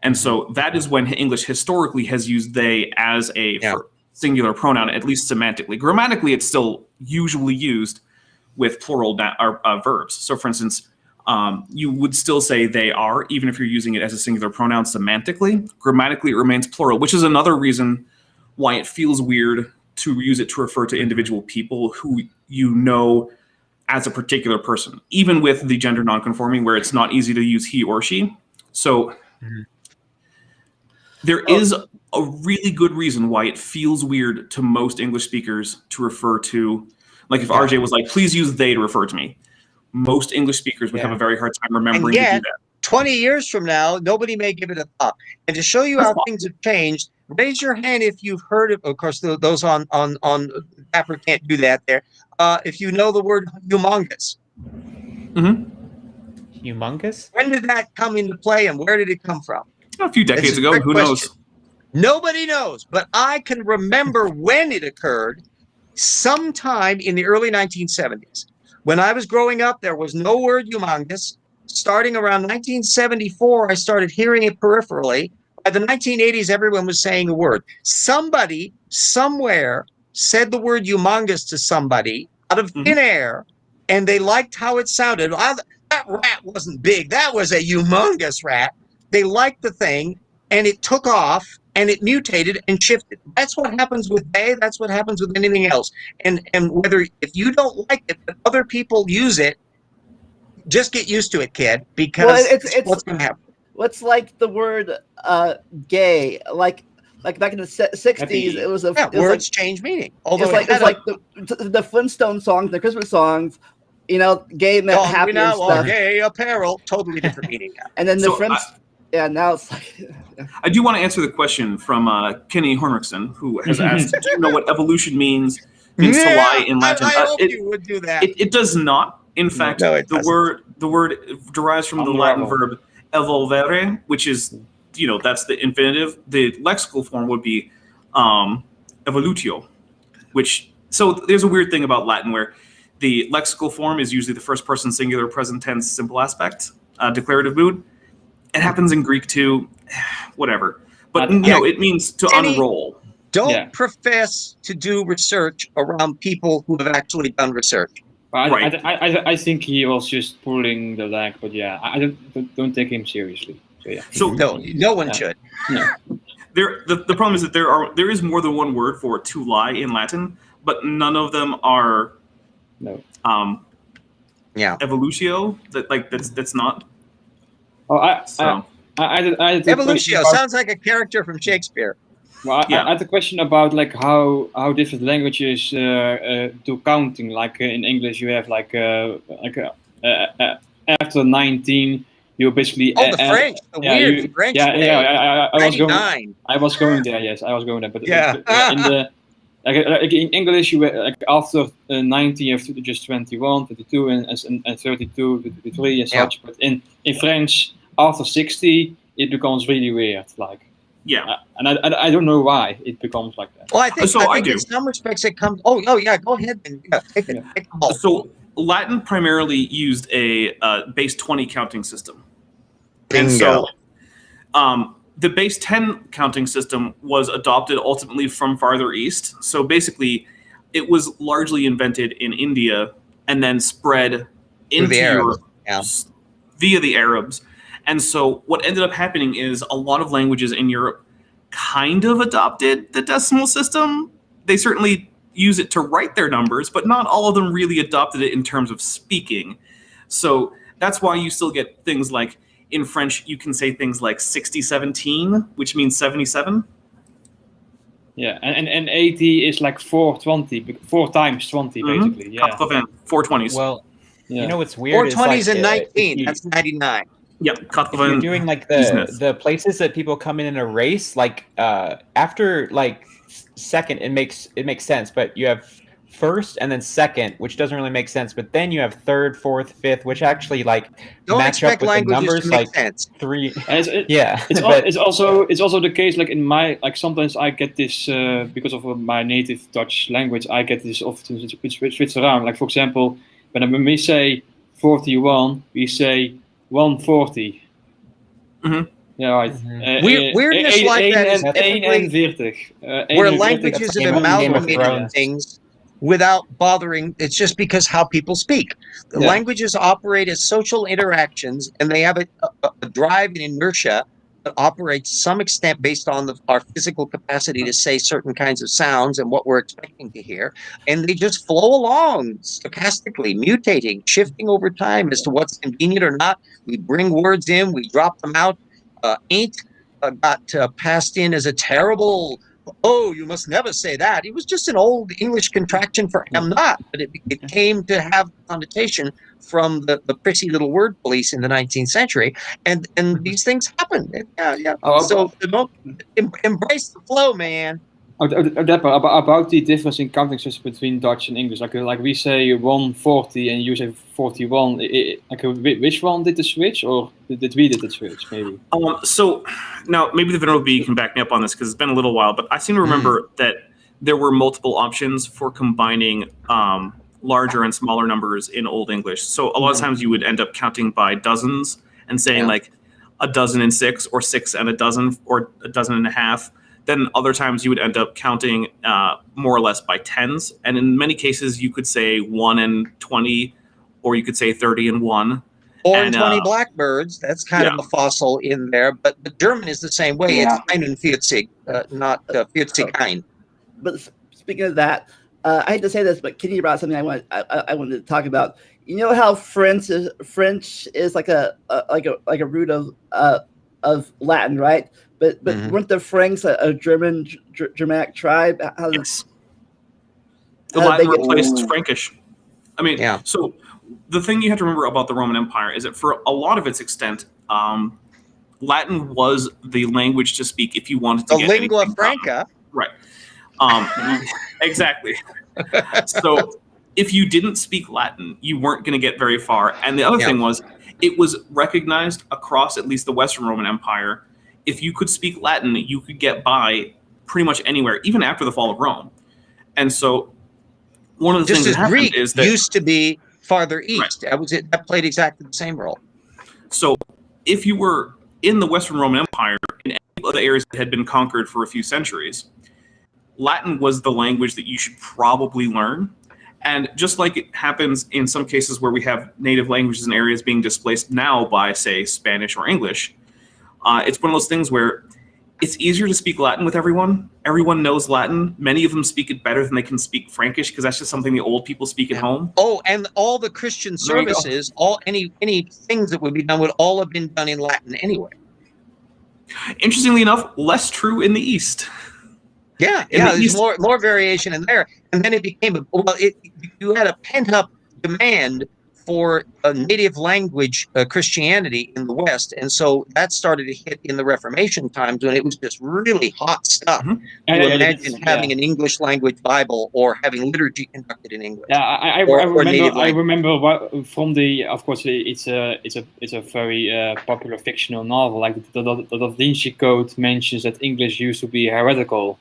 And so that is when English historically has used they as a singular pronoun, at least semantically. Grammatically, it's still usually used with plural verbs. So for instance, you would still say they are, even if you're using it as a singular pronoun semantically. Grammatically, it remains plural, which is another reason why it feels weird to use it to refer to individual people who you know as a particular person, even with the gender nonconforming, where it's not easy to use he or she. So there is a really good reason why it feels weird to most English speakers to refer to, like if RJ was like, please use they to refer to me. Most English speakers would have a very hard time remembering to do that. 20 years from now, nobody may give it a thought. And to show you how things have changed, raise your hand if you've heard of course, those on Dapper can't do that there. If you know the word humongous. Humongous? When did that come into play and where did it come from? A few decades ago, who knows? Nobody knows, but I can remember when it occurred sometime in the early 1970s. When I was growing up, there was no word humongous. Starting around 1974, I started hearing it peripherally. By the 1980s, everyone was saying a word. Somebody, somewhere, said the word humongous to somebody out of thin air, and they liked how it sounded. That rat wasn't big. That was a humongous rat. They liked the thing, and it took off, and it mutated and shifted. That's what happens with they. That's what happens with anything else. And whether if you don't like it, but other people use it, just get used to it, kid, because it's what's going to happen. What's like the word gay? Like back in the 60s, it was words change meaning. Although it's like the Flintstone songs, the Christmas songs. You know, gay meant happy and stuff. Gay apparel, totally different meaning now. And then the now it's like. I do want to answer the question from Kenny Hornickson, who has asked, "Do you know what evolution means to lie in Latin?" I hope you would do that. It does not. In fact, the word derives from the Latin verb evolvere, which is, that's the infinitive. The lexical form would be evolutio, so there's a weird thing about Latin where the lexical form is usually the first person singular present tense simple aspect, declarative mood. It happens in Greek too, whatever. But it means to unroll. Don't profess to do research around people who have actually done research. I think he was just pulling the leg, but I don't take him seriously. So no one should. No. The problem is that there is more than one word for to lie in Latin, but none of them are evolutio. That's not. Evolutio sounds like a character from Shakespeare. Well, I had a question about how different languages do counting. Like in English, you have after 19, you basically the French, weird French. I was going there. Yes, I was going there. But in English, you after 19, you have just 21, 22, and 32, 33, and such. But in French, after 60, it becomes really weird. And I don't know why it becomes like that. Well, I think in some respects it comes. Go ahead and take it. So Latin primarily used a base 20 counting system. Bingo. And so the base 10 counting system was adopted ultimately from farther east. So basically, it was largely invented in India and then spread into Europe via the Arabs. And so what ended up happening is a lot of languages in Europe kind of adopted the decimal system. They certainly use it to write their numbers, but not all of them really adopted it in terms of speaking. So that's why you still get things like, in French, you can say things like 60-17, which means 77. Yeah, and 80 is like 420, 4 times 20, basically. Yeah, 4 20s. Well, you know what's weird? 4 20s and 19, that's 99. Yeah, if you're doing the places that people come in a race, after second, it makes sense, but you have first and then second, which doesn't really make sense. But then you have third, fourth, fifth, which actually don't match up with the numbers. To make sense. 3. It's also the case. In my sometimes I get this because of my native Dutch language. I get this often switch around. For example, when we say 41, we say 140. Mm-hmm. Yeah, right. Weirdness like that is typically where languages have amalgamated things without bothering. It's just because how people speak. The languages operate as social interactions, and they have a drive and inertia that operates to some extent based on our physical capacity to say certain kinds of sounds and what we're expecting to hear. And they just flow along stochastically, mutating, shifting over time as to what's convenient or not. We bring words in, we drop them out. Ain't got passed in as a terrible, you must never say that. It was just an old English contraction for am not, but it came to have connotation from the prissy little word police in the 19th century, and these things happen. So embrace the flow, man. About the difference in counting system between Dutch and English, like we say 140 and you say 41. Which one did the switch, or did we did the switch? Maybe. So now maybe the Venerable B can back me up on this because it's been a little while, but I seem to remember that there were multiple options for combining larger and smaller numbers in Old English. So a lot of times you would end up counting by dozens and saying like a dozen and six, or six and a dozen, or a dozen and a half. Then other times you would end up counting more or less by tens. And in many cases, you could say 1 and 20, or you could say 30 and 1. Or 20 blackbirds. That's kind of a fossil in there. But the German is the same way. It's 41, not 40. But speaking of that, I hate to say this, but Kitty brought something I wanted to talk about. You know how French is like a root of Latin, right? But weren't the Franks a Germanic tribe? Yes. The Latin replaced Frankish. I mean, so the thing you have to remember about the Roman Empire is that for a lot of its extent, Latin was the language to speak if you wanted to get the lingua franca. Right. Exactly. So if you didn't speak Latin, you weren't going to get very far. And the other thing was, it was recognized across at least the Western Roman Empire. If you could speak Latin, you could get by pretty much anywhere, even after the fall of Rome. And so one of the things that happened Greek is that used to be farther east. That played exactly the same role. So if you were in the Western Roman Empire, in any of the areas that had been conquered for a few centuries, Latin was the language that you should probably learn. And just like it happens in some cases where we have native languages in areas being displaced now by, say, Spanish or English, it's one of those things where it's easier to speak Latin with everyone. Everyone knows Latin. Many of them speak it better than they can speak Frankish, because that's just something the old people speak at home. Oh, and all the Christian services, any things that would be done would all have been done in Latin anyway. Interestingly enough, less true in the East. Yeah, there's more variation in there. And then it became, you had a pent-up demand for a native language Christianity in the West. And so that started to hit in the Reformation times when it was just really hot stuff. To imagine having an English language Bible or having liturgy conducted in English. Yeah, I remember from the, of course, it's a very popular fictional novel. Like the Da Vinci Code mentions that English used to be heretical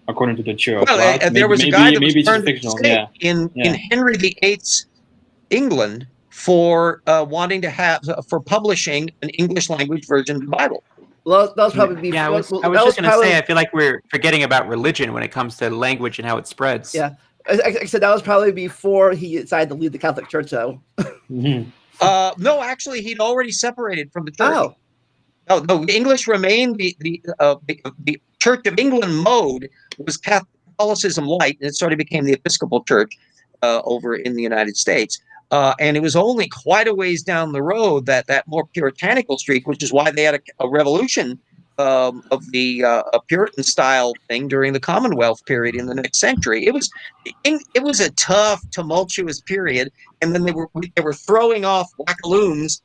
according to the church. Well, right? there was a guy that was burned fictional. in Henry VIII's England for wanting to for publishing an English language version of the Bible. Well, that was probably I was just going to say, I feel like we're forgetting about religion when it comes to language and how it spreads. Yeah, I said that was probably before he decided to leave the Catholic Church, though. No, actually, he'd already separated from the church. Oh, no, English remained the Church of England mode was Catholicism light, and it sort of became the Episcopal Church over in the United States. And it was only quite a ways down the road that more puritanical streak, which is why they had a revolution of the Puritan style thing during the Commonwealth period in the next century. It was a tough, tumultuous period, and then they were throwing off wackaloons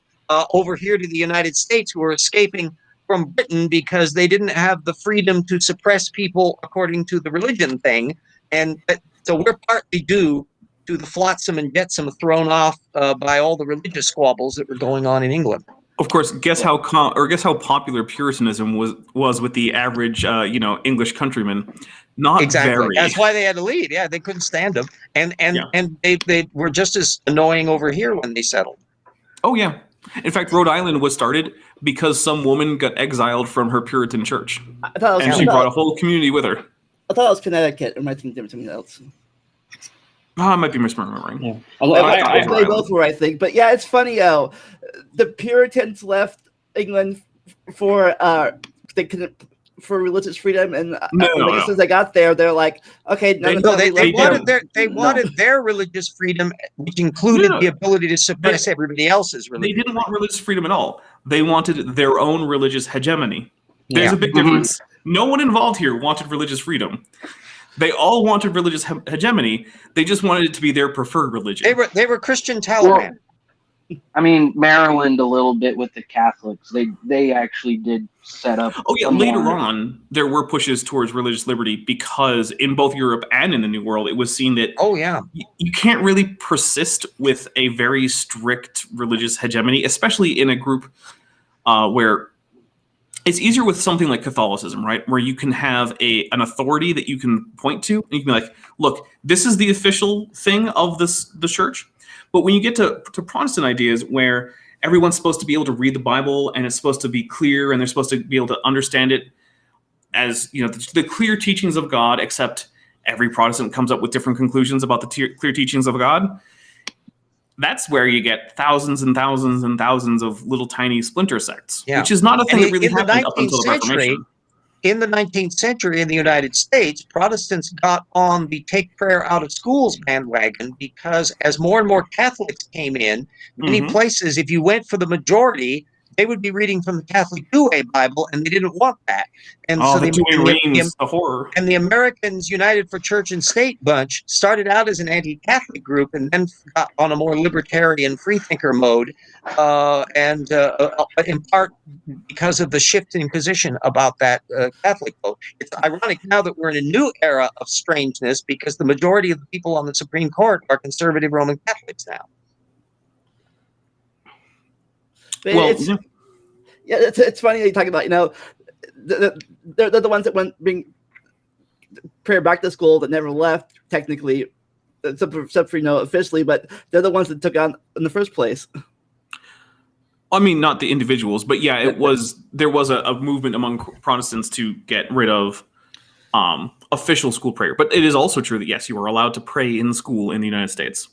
over here to the United States who were escaping from Britain because they didn't have the freedom to suppress people according to the religion thing. And so we're partly due to the flotsam and jetsam thrown off by all the religious squabbles that were going on in England. Of course, guess how popular Puritanism was with the average English countryman. Not exactly. Very. That's why they had to leave. Yeah, they couldn't stand them, and they were just as annoying over here when they settled. Oh yeah. In fact, Rhode Island was started because some woman got exiled from her Puritan church, and she brought a whole community with her. I thought it was Connecticut. Or might think something else. I might be misremembering. Yeah. They both were, I think. But yeah, it's funny. The Puritans left England for religious freedom, and as soon as they got there, they're like, okay, they wanted their religious freedom, which included the ability to suppress everybody else's religion. They didn't want religious freedom at all. They wanted their own religious hegemony. There's a big difference. No one involved here wanted religious freedom. They all wanted religious hegemony. They just wanted it to be their preferred religion. They were Christian Taliban. I mean, Maryland a little bit with the Catholics. They actually did set up. Oh yeah, later on there were pushes towards religious liberty because in both Europe and in the New World, it was seen that you can't really persist with a very strict religious hegemony, especially in a group where it's easier with something like Catholicism, right? Where you can have an authority that you can point to, and you can be like, look, this is the official thing of the church. But when you get to Protestant ideas where everyone's supposed to be able to read the Bible and it's supposed to be clear and they're supposed to be able to understand it as, the clear teachings of God, except every Protestant comes up with different conclusions about the clear teachings of God. That's where you get thousands and thousands and thousands of little tiny splinter sects, which is not a thing that really happened up until the Reformation. In the 19th century in the United States, Protestants got on the take prayer out of schools bandwagon because as more and more Catholics came in, many places, if you went for the majority, they would be reading from the Catholic Douay Bible, and they didn't want that. And so the horror. And the Americans United for Church and State bunch started out as an anti-Catholic group and then got on a more libertarian freethinker mode, and in part because of the shifting position about that Catholic vote. It's ironic now that we're in a new era of strangeness because the majority of the people on the Supreme Court are conservative Roman Catholics now. Well, it's funny that you talk about, they're the ones that bring prayer back to school that never left, technically, except for officially, but they're the ones that took on in the first place. I mean, not the individuals, but yeah, there was a movement among Protestants to get rid of official school prayer. But it is also true that, yes, you are allowed to pray in school in the United States.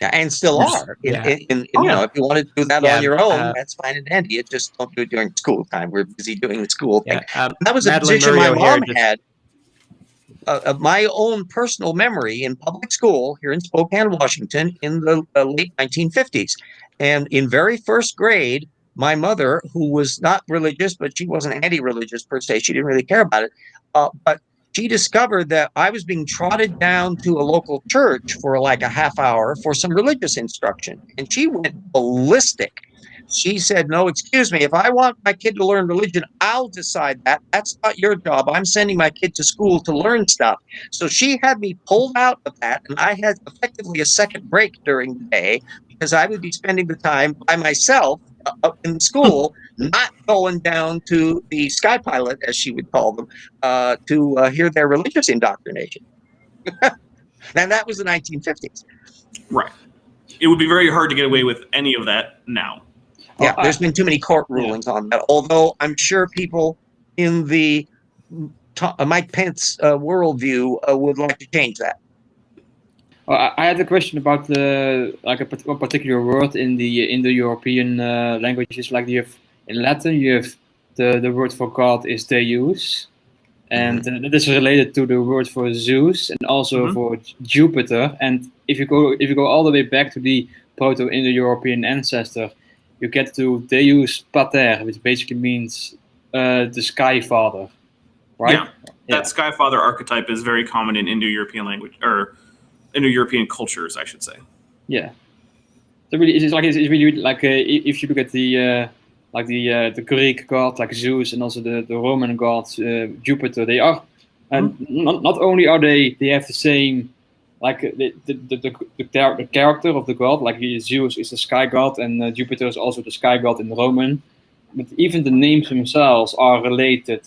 Yeah, and still are. If you want to do that on your own, that's fine and dandy. Just don't do it during school time. We're busy doing the school thing. That was a position my mom had. My own personal memory in public school here in Spokane, Washington, in the late 1950s. And in very first grade, my mother, who was not religious, but she wasn't anti-religious per se, she didn't really care about it, but she discovered that I was being trotted down to a local church for like a half hour for some religious instruction. And she went ballistic. She said, no, excuse me, if I want my kid to learn religion, I'll decide that. That's not your job. I'm sending my kid to school to learn stuff. So she had me pulled out of that, and I had effectively a second break during the day because I would be spending the time by myself up in school, not going down to the Sky Pilot, as she would call them, to hear their religious indoctrination. And that was the 1950s. Right. It would be very hard to get away with any of that now. Yeah, there's been too many court rulings on that, although I'm sure people in the Mike Pence worldview would like to change that. I had a question about a particular word in the Indo-European languages. Like you have in Latin, you have the word for God is Deus, and that is related to the word for Zeus and also for Jupiter. And if you go all the way back to the Proto-Indo-European ancestor, you get to Deus Pater, which basically means the Sky Father, right? Yeah, that Sky Father archetype is very common in Indo-European language or Indo-European cultures, I should say. Yeah, so really, it's really like if you look at the Greek god like Zeus and also the Roman god Jupiter, they are not only are they have the same like the character of the god, like Zeus is the sky god and Jupiter is also the sky god in Roman, but even the names themselves are related.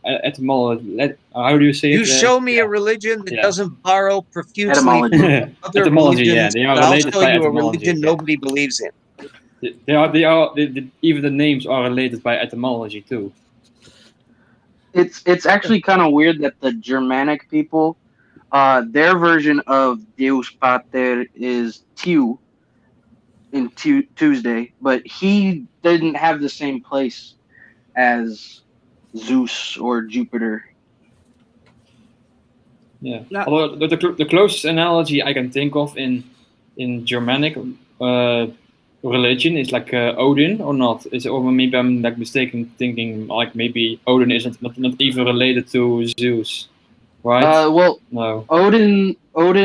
Etymology. How do you say it? You show me a religion that doesn't borrow profusely etymology. from other Etymology, religions, they are I'll related show by you a etymology, religion nobody believes in. Even the names are related by etymology too. It's actually kind of weird that the Germanic people, their version of Deus Pater is Tew in Tuesday, but he didn't have the same place as Zeus or Jupiter. Yeah. Although the closest analogy I can think of in Germanic religion is like Odin, or not? Or maybe I'm like mistaken thinking like maybe Odin isn't not even related to Zeus, right? Well, no. Odin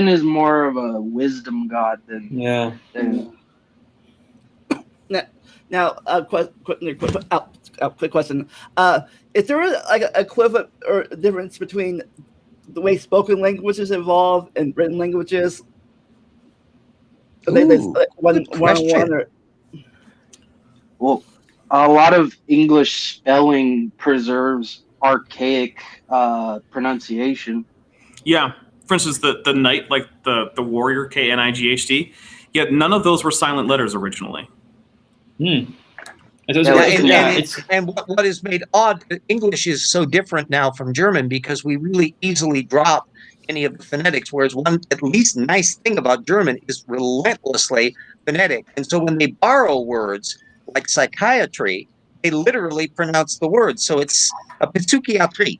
is more of a wisdom god than Now, quick question: is there like an equivalent or difference between the way spoken languages evolve and written languages? Ooh, one or... Well, a lot of English spelling preserves archaic pronunciation. Yeah. For instance, the knight, like the warrior, K-N-I-G-H-T, yet none of those were silent letters originally. Hmm. And what is made odd, English is so different now from German because we really easily drop any of the phonetics, whereas one at least nice thing about German is relentlessly phonetic. And so when they borrow words like psychiatry, they literally pronounce the words. So it's a psychiatry.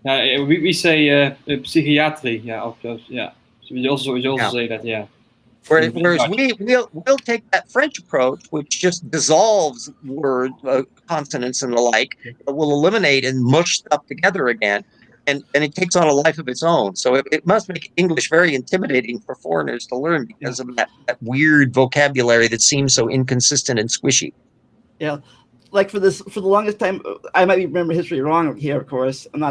We say psychiatry, yeah. So we also say that, yeah. Whereas we'll take that French approach, which just dissolves word consonants and the like. It will eliminate and mush stuff together again, and it takes on a life of its own. So it must make English very intimidating for foreigners to learn because of that weird vocabulary that seems so inconsistent and squishy. Yeah, like for the longest time, I might remember history wrong here. Of course, I'm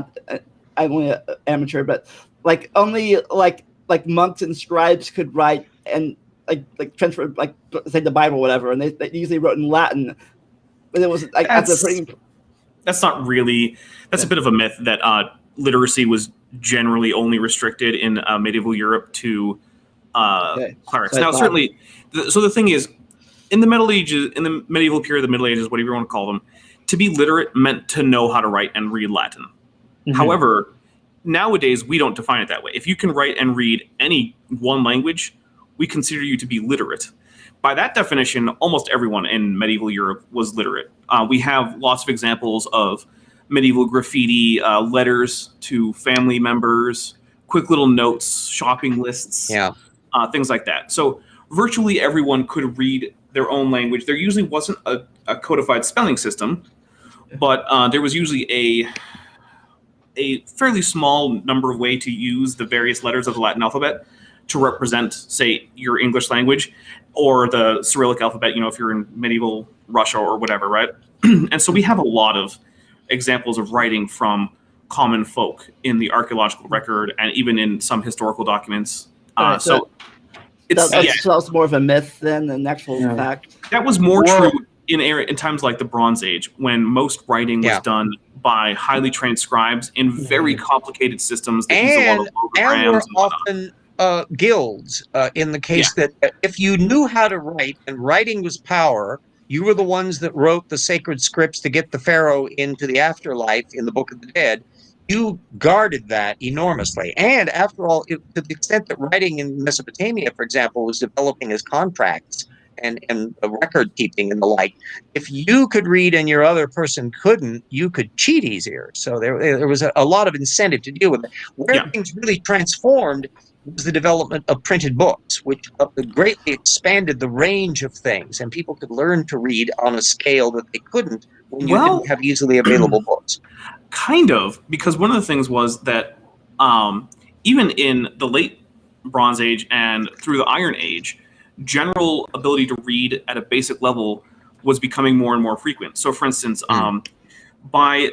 only an amateur, but like only like monks and scribes could write and like transfer, like say the Bible or whatever, and they usually wrote in Latin. But it was like that's not really, that's a bit of a myth that literacy was generally only restricted in medieval Europe to clerics. So now certainly, so the thing is, in the Middle Ages, in the medieval period, the Middle Ages, whatever you want to call them, to be literate meant to know how to write and read Latin. Mm-hmm. However, nowadays we don't define it that way. If you can write and read any one language, we consider you to be literate. By that definition, almost everyone in medieval Europe was literate. We have lots of examples of medieval graffiti, letters to family members, quick little notes, shopping lists, things like that. So virtually everyone could read their own language. There usually wasn't a codified spelling system, but there was usually a fairly small number of ways to use the various letters of the Latin alphabet to represent, say, your English language, or the Cyrillic alphabet, you know, if you're in medieval Russia or whatever, right? And so we have a lot of examples of writing from common folk in the archaeological record and even in some historical documents. So that's more of a myth than an actual fact. That was more true in times like the Bronze Age, when most writing was done by highly trained scribes in very complicated systems that use a lot of logograms and were often guilds in the case that if you knew how to write and writing was power, you were the ones that wrote the sacred scripts to get the pharaoh into the afterlife in the Book of the Dead. You guarded that enormously. And after all, to the extent that writing in Mesopotamia, for example, was developing as contracts and record keeping and the like, if you could read and your other person couldn't, you could cheat easier. So there was a lot of incentive to deal with it. Where things really transformed was the development of printed books, which greatly expanded the range of things, and people could learn to read on a scale that they couldn't when you didn't have easily available books. Kind of, because one of the things was that even in the late Bronze Age and through the Iron Age, general ability to read at a basic level was becoming more and more frequent. So, for instance, by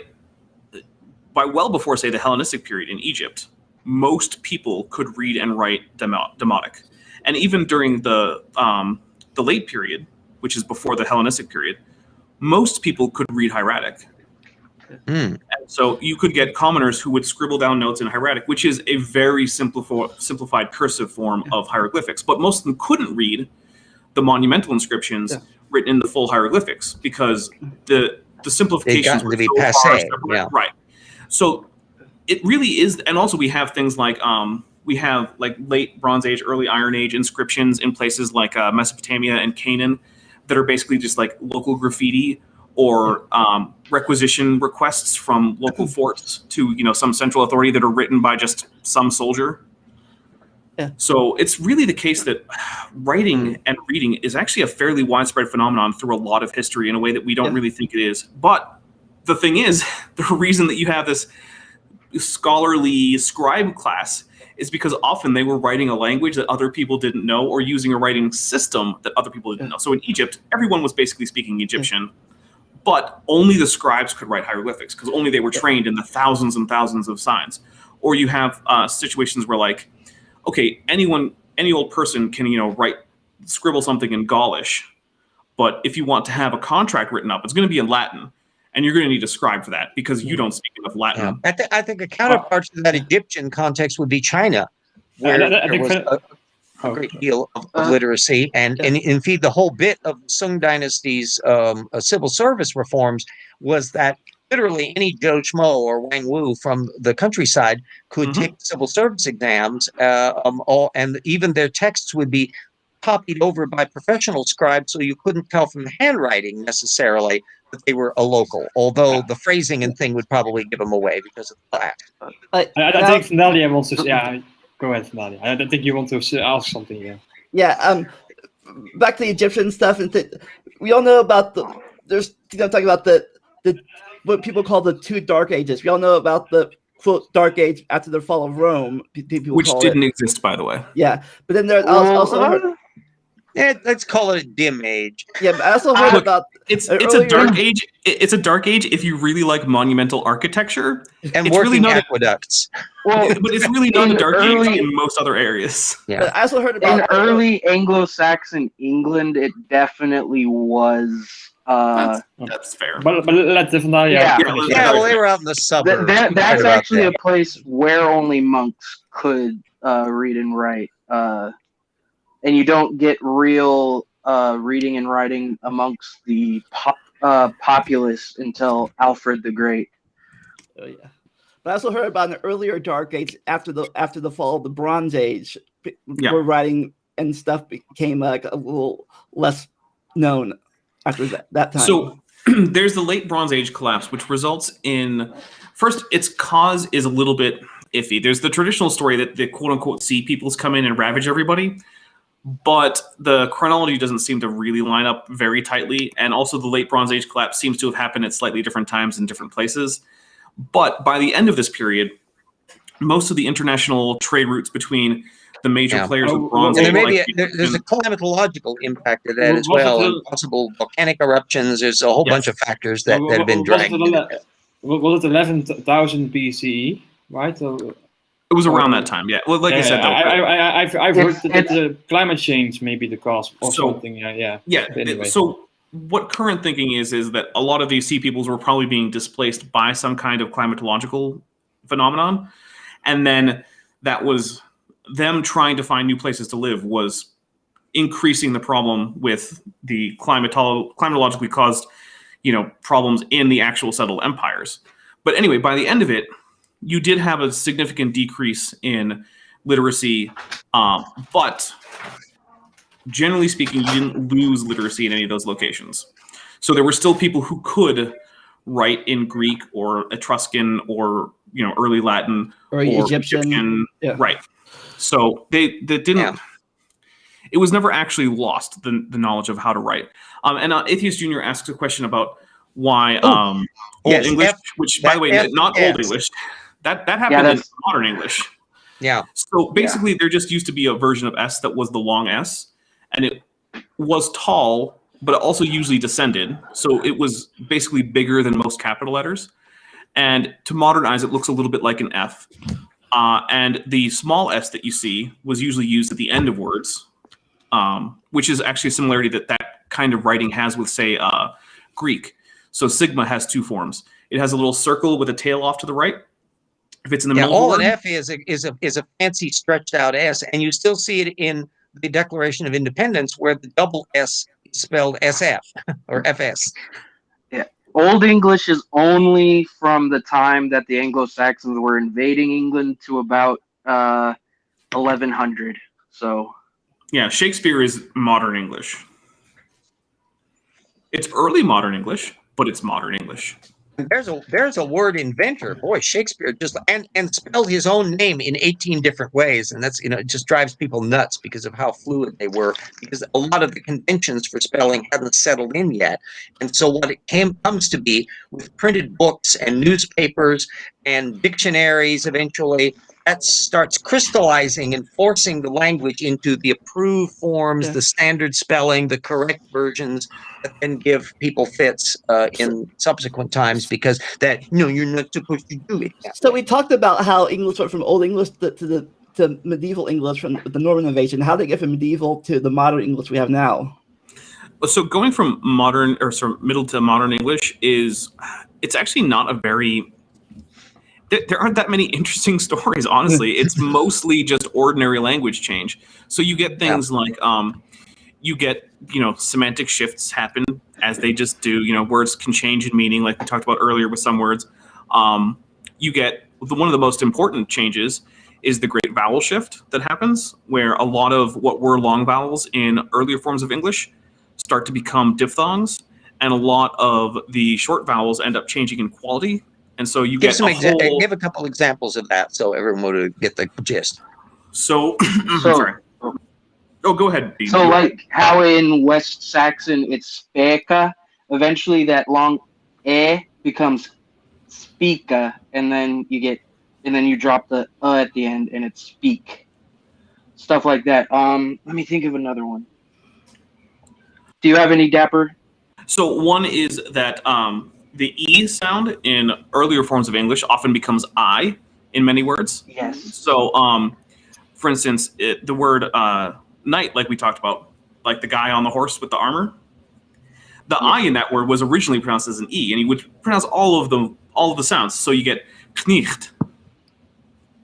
well before, say, the Hellenistic period in Egypt, most people could read and write Demotic. And even during the late period, which is before the Hellenistic period, most people could read hieratic. And so you could get commoners who would scribble down notes in hieratic, which is a very simplified cursive form of hieroglyphics. But most of them couldn't read the monumental inscriptions written in the full hieroglyphics because the simplifications were so far separate. Right. So it really is, and also we have things like late Bronze Age, early Iron Age inscriptions in places like Mesopotamia and Canaan that are basically just like local graffiti or requisition requests from local forts to some central authority that are written by just some soldier. Yeah. So it's really the case that writing and reading is actually a fairly widespread phenomenon through a lot of history in a way that we don't really think it is. But the thing is, the reason that you have this scholarly scribe class is because often they were writing a language that other people didn't know or using a writing system that other people didn't know. So in Egypt, everyone was basically speaking Egyptian, but only the scribes could write hieroglyphics because only they were trained in the thousands and thousands of signs. Or you have situations where, like, okay, any old person can scribble something in Gaulish, But if you want to have a contract written up, it's going to be in Latin, and you're going to need a scribe for that because you don't speak enough Latin. Yeah. I think a counterpart to that Egyptian context would be China, where there was a great deal of literacy, and indeed the whole bit of Sung Dynasty's civil service reforms was that literally any Joe Schmo or Wang Wu from the countryside could take civil service exams, and even their texts would be copied over by professional scribes, so you couldn't tell from the handwriting necessarily that they were a local, although the phrasing and thing would probably give them away because of the class. I think Nadia wants to. Yeah, go ahead, Nadia. I don't think you want to ask something here. Yeah. Back to the Egyptian stuff, and we all know about talking about the what people call the 2 dark ages. We all know about the quote dark age after the fall of Rome, which didn't exist, by the way. Yeah, but then there's also let's call it a dim age. Yeah, but I also heard about it's a dark age. It's a dark age if you really like monumental architecture and it's working really not aqueducts. Well, but it's really not a dark age in most other areas. Yeah, but I also heard about in early Anglo-Saxon England, it definitely was. That's fair. But let's definitely well, they were out in the suburbs. That's actually a place where only monks could read and write. And you don't get real reading and writing amongst the populace until Alfred the Great. Oh yeah, but I also heard about an earlier dark age after the fall of the Bronze Age, where writing and stuff became like a little less known after that time. So there's the late Bronze Age collapse, which results in first its cause is a little bit iffy. There's the traditional story that the quote unquote sea peoples come in and ravage everybody. But the chronology doesn't seem to really line up very tightly. And also the late Bronze Age collapse seems to have happened at slightly different times in different places. But by the end of this period, most of the international trade routes between the major players of Bronze Age... There's a climatological impact to that as well, and possible volcanic eruptions. There's a whole bunch of factors that have been dragged. Was it 11,000 BCE, right? It was around that time, yeah. Well, like I said, though, I've heard that the climate change may be the cause or something. Yeah. Anyway. So what current thinking is that a lot of these sea peoples were probably being displaced by some kind of climatological phenomenon, and then that was them trying to find new places to live was increasing the problem with the climatologically caused, problems in the actual settled empires. But anyway, by the end of it, you did have a significant decrease in literacy, but generally speaking, you didn't lose literacy in any of those locations. So there were still people who could write in Greek or Etruscan or early Latin or Egyptian. Yeah. Right. So they didn't. Yeah. It was never actually lost, the knowledge of how to write. And Atheist Jr. asks a question about why Old English, which by the way, not Old English. That happened in modern English. Yeah. So basically, there just used to be a version of S that was the long S, and it was tall, but it also usually descended. So it was basically bigger than most capital letters. And to modernize, it looks a little bit like an F. And the small S that you see was usually used at the end of words, which is actually a similarity that kind of writing has with, say, Greek. So sigma has 2 forms. It has a little circle with a tail off to the right. If it's in the middle, all an F is a fancy stretched out S, and you still see it in the Declaration of Independence, where the double S is spelled SF or FS. Yeah, Old English is only from the time that the Anglo-Saxons were invading England to about 1100. So, yeah, Shakespeare is modern English. It's early modern English, but it's modern English. There's a word inventor. Boy, Shakespeare just and spelled his own name in 18 different ways, and that's it just drives people nuts because of how fluid they were. Because a lot of the conventions for spelling hadn't settled in yet, and so what it comes to be with printed books and newspapers and dictionaries eventually. That starts crystallizing and forcing the language into the approved forms, the standard spelling, the correct versions that then give people fits in subsequent times because you're not supposed to do it. So we talked about how English went from Old English to medieval English from the Norman invasion. How did they get from medieval to the modern English we have now? So going from modern or sort of middle to modern English it's actually not a very. There aren't that many interesting stories, honestly. It's mostly just ordinary language change. So you get things like you get semantic shifts happen as they just do. Words can change in meaning, like we talked about earlier with some words. You get one of the most important changes is the great vowel shift that happens, where a lot of what were long vowels in earlier forms of English start to become diphthongs, and a lot of the short vowels end up changing in quality. And so you give get a couple examples of that so everyone would get the gist. So, sorry. Oh, go ahead. Dean. So, like how in West Saxon it's speka, eventually that long e becomes speaka, and then you drop the at the end, and it's speak. Stuff like that. Let me think of another one. Do you have any, Dapper? So one is that the E sound in earlier forms of English often becomes I in many words. Yes. So, for instance, the word knight, like we talked about, like the guy on the horse with the armor, the I in that word was originally pronounced as an E, and you would pronounce all of the sounds. So you get knecht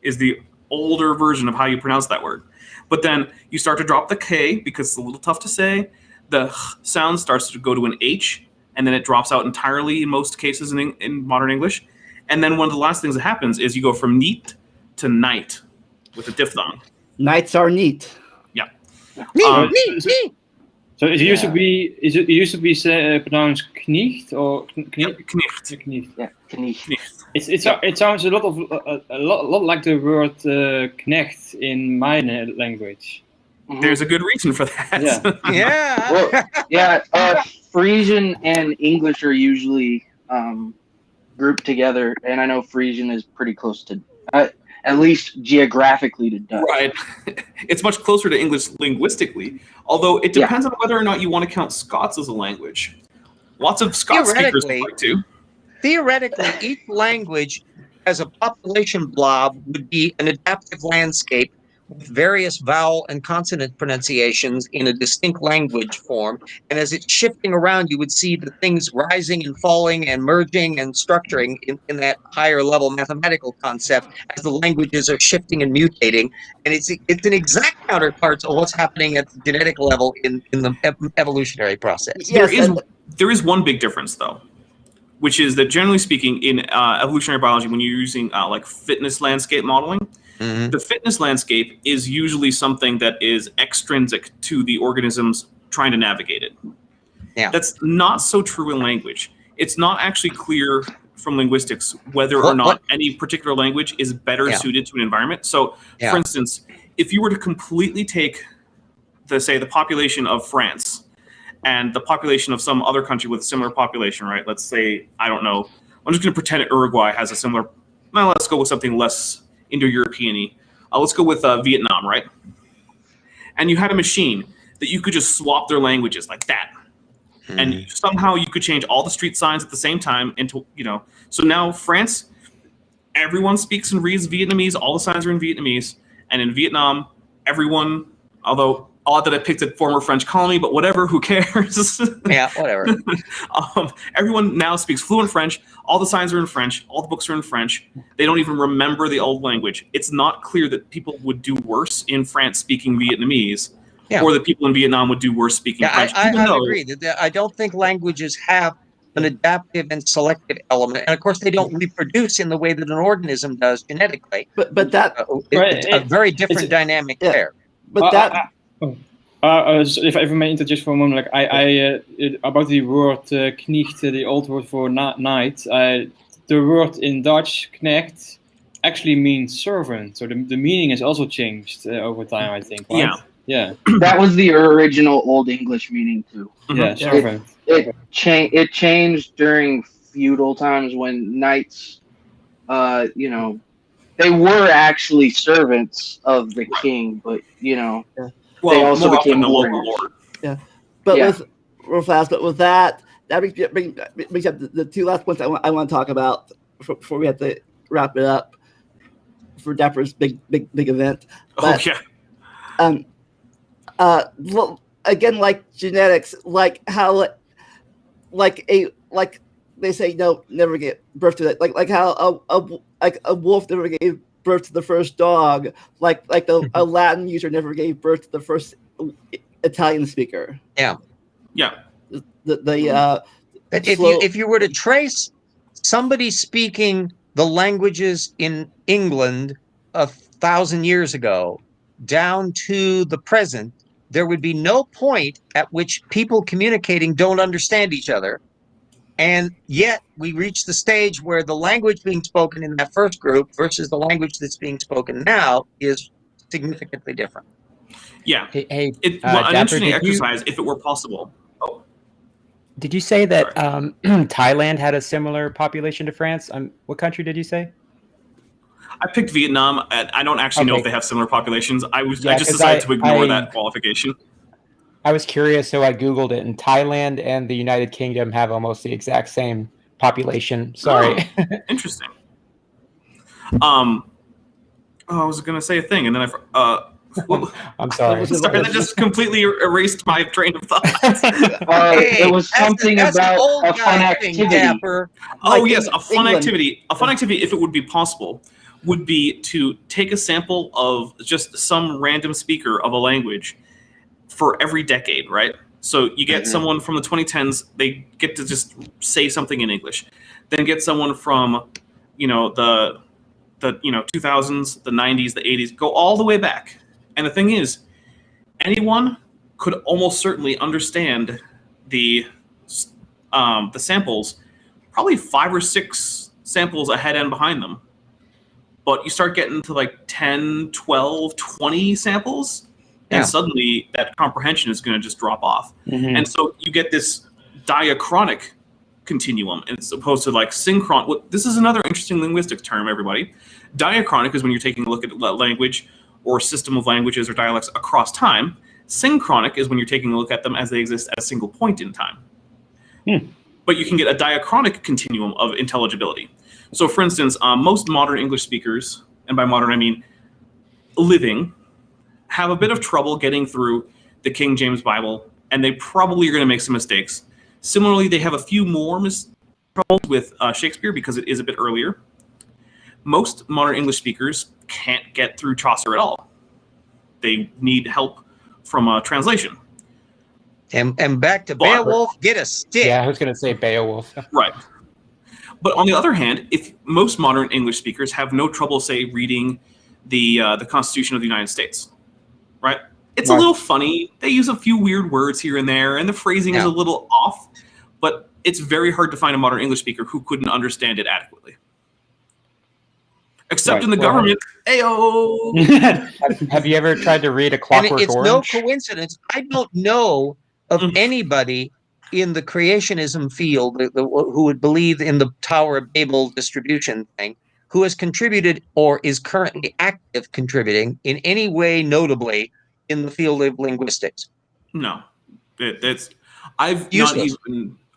is the older version of how you pronounce that word. But then you start to drop the K because it's a little tough to say. The H sound starts to go to an H, and then it drops out entirely in most cases in modern English. And then one of the last things that happens is you go from neat to night with a diphthong. Nights are neat. Yeah. Neat. So it used to be pronounced knecht or knecht. Knecht. Yeah, knecht. It sounds a lot like the word knecht in my language. There's a good reason for that. Yeah. Frisian and English are usually grouped together, and I know Frisian is pretty close to, at least geographically, to Dutch. Right. It's much closer to English linguistically, although it depends on whether or not you want to count Scots as a language. Lots of Scots speakers would like to. Theoretically, each language as a population blob would be an adaptive landscape with various vowel and consonant pronunciations in a distinct language form. And as it's shifting around, you would see the things rising and falling and merging and structuring in that higher level mathematical concept as the languages are shifting and mutating. And it's an exact counterpart of what's happening at the genetic level in the evolutionary process. Yes, there is one big difference, though, which is that generally speaking, in evolutionary biology, when you're using like fitness landscape modeling, the fitness landscape is usually something that is extrinsic to the organisms trying to navigate it. Yeah. That's not so true in language. It's not actually clear from linguistics whether or not any particular language is better suited to an environment. So, for instance, if you were to completely take the population of France and the population of some other country with a similar population, right? Let's say, I don't know, I'm just going to pretend Uruguay has a similar, well, let's go with something less Indo-European-y. Let's go with Vietnam, right? And you had a machine that you could just swap their languages like that. And somehow you could change all the street signs at the same time into, so now France, everyone speaks and reads Vietnamese, all the signs are in Vietnamese. And in Vietnam, everyone, although odd that I picked a former French colony, but whatever, who cares? Yeah, whatever. Everyone now speaks fluent French. All the signs are in French. All the books are in French. They don't even remember the old language. It's not clear that people would do worse in France speaking Vietnamese, or that people in Vietnam would do worse speaking French. I agree. I don't think languages have an adaptive and selective element, and of course they don't reproduce in the way that an organism does genetically. But that it's a very different dynamic there. But that. If I may interject for a moment, like I about the word knecht, the old word for night. The word in Dutch knecht actually means servant, so the meaning has also changed over time, I think. Right? Yeah. That was the original Old English meaning too. Yeah, servant. It changed during feudal times when knights, they were actually servants of the king, but well, they also more became often the local warriors. lord. Yeah, but real fast. But with that brings up the two last points I want to talk about before we have to wrap it up for Dapper's big event. But, again, like genetics, like how, like they say, no, never give birth to that. Like how a wolf never gave birth to the first dog. Like a Latin user never gave birth to the first Italian speaker. Yeah. If you were to trace somebody speaking the languages in England 1,000 years ago down to the present, there would be no point at which people communicating don't understand each other. And yet we reach the stage where the language being spoken in that first group versus the language that's being spoken now is significantly different. Yeah. Hey, an Dapper, interesting exercise if it were possible. Oh. Did you say that Thailand had a similar population to France? What country did you say? I picked Vietnam. I don't actually know if they have similar populations. I just decided to ignore that qualification. I was curious, so I Googled it, and Thailand and the United Kingdom have almost the exact same population. Sorry. Oh, interesting. I was going to say a thing, and then I'm sorry. Sorry, that just completely erased my train of thought. It was something about a fun activity. Yes, a fun activity. A fun activity, if it would be possible, would be to take a sample of just some random speaker of a language for every decade, right? So you get someone from the 2010s, they get to just say something in English. Then get someone from, the 2000s, the 90s, the 80s, go all the way back. And the thing is, anyone could almost certainly understand the samples, probably 5 or 6 samples ahead and behind them. But you start getting to like 10, 12, 20 samples, and suddenly that comprehension is going to just drop off. And so you get this diachronic continuum as opposed to like synchron. This is another interesting linguistic term, everybody. Diachronic is when you're taking a look at language or system of languages or dialects across time. Synchronic is when you're taking a look at them as they exist at a single point in time. But you can get a diachronic continuum of intelligibility. So for instance, most modern English speakers, and by modern I mean living, have a bit of trouble getting through the King James Bible, and they probably are going to make some mistakes. Similarly, they have a few more troubles with Shakespeare because it is a bit earlier. Most modern English speakers can't get through Chaucer at all. They need help from a translation. And back to Beowulf, get a stick. Yeah, I was going to say Beowulf. Right. But on the other hand, if most modern English speakers have no trouble, say, reading the Constitution of the United States, right? It's a little funny. They use a few weird words here and there, and the phrasing is a little off. But it's very hard to find a modern English speaker who couldn't understand it adequately. Except in the government. Ayo! Have you ever tried to read A Clockwork Orange? Orange? No coincidence. I don't know of anybody in the creationism field who would believe in the Tower of Babel distribution thing, who has contributed or is currently active contributing in any way notably in the field of linguistics. No, I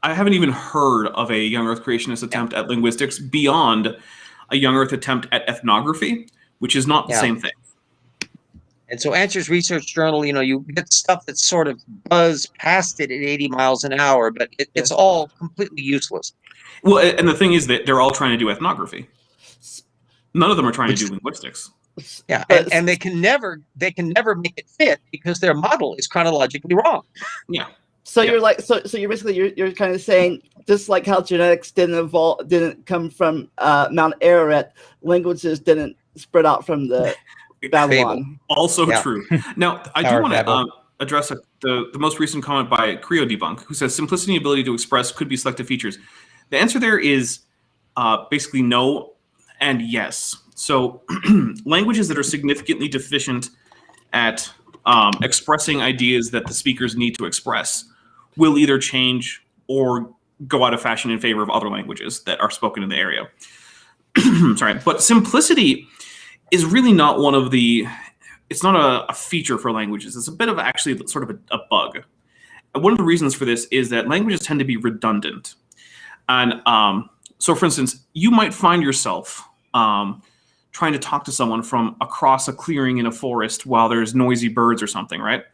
haven't even heard of a young Earth creationist attempt at linguistics beyond a young Earth attempt at ethnography, which is not the same thing. And so Answers Research Journal, you get stuff that's sort of buzz past it at 80 miles an hour, but it's all completely useless. Well, and the thing is that they're all trying to do ethnography. None of them are trying to do linguistics. Yeah, and they can never make it fit because their model is chronologically wrong. Yeah. So you're like, so you're basically you're kind of saying, just like how genetics didn't come from Mount Ararat, languages didn't spread out from the Babylon. Also true. Now, I do want to address the most recent comment by Creo Debunk, who says simplicity and ability to express could be selective features. The answer there is basically no and yes. So languages that are significantly deficient at expressing ideas that the speakers need to express will either change or go out of fashion in favor of other languages that are spoken in the area. Sorry, but simplicity is really not one of the, it's not a feature for languages. It's a bit of actually sort of a bug. And one of the reasons for this is that languages tend to be redundant. And so for instance, you might find yourself trying to talk to someone from across a clearing in a forest while there's noisy birds or something, right?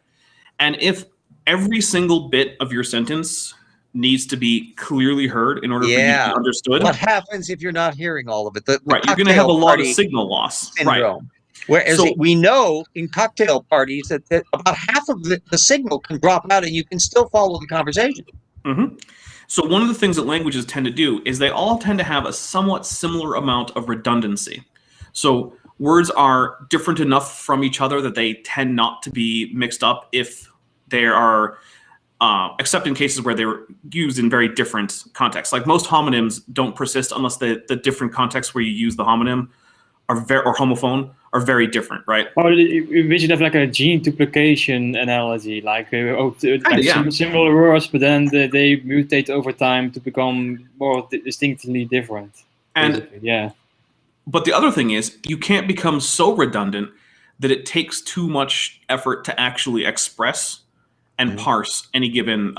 And if every single bit of your sentence needs to be clearly heard in order for you to be understood. What happens if you're not hearing all of it? The right, you're going to have a lot of signal loss. Syndrome. Right. Whereas we know in cocktail parties that about half of the signal can drop out and you can still follow the conversation. Mm-hmm. So one of the things that languages tend to do is they all tend to have a somewhat similar amount of redundancy. So words are different enough from each other that they tend not to be mixed up if they are, except in cases where they're used in very different contexts. Like most homonyms don't persist unless the different contexts where you use the homonym or homophone are very different, right? Or we should have like a gene duplication analogy, like similar words, but then they mutate over time to become more distinctly different. And but the other thing is, you can't become so redundant that it takes too much effort to actually express and parse any given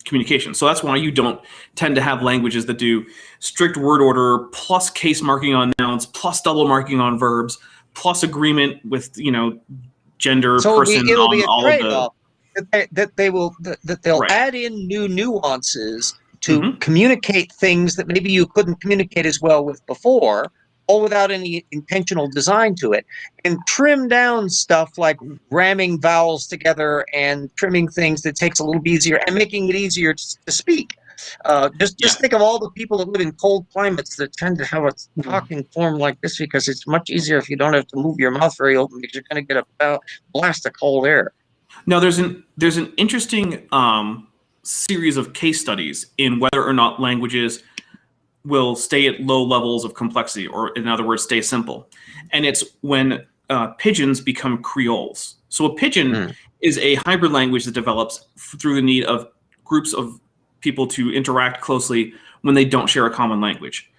communication. So that's why you don't tend to have languages that do strict word order plus case marking on nouns plus double marking on verbs plus agreement with gender, person. It'll be a trade-off that they'll right. add in new nuances to communicate things that maybe you couldn't communicate as well with before, all without any intentional design to it, and trim down stuff like ramming vowels together and trimming things that takes a little bit easier and making it easier to speak. Just think of all the people that live in cold climates that tend to have a talking form like this, because it's much easier if you don't have to move your mouth very open, because you're going to get a blast of cold air. Now, there's an interesting series of case studies in whether or not languages will stay at low levels of complexity, or in other words, stay simple. And it's when pigeons become creoles. So a pigeon is a hybrid language that develops through the need of groups of people to interact closely when they don't share a common language.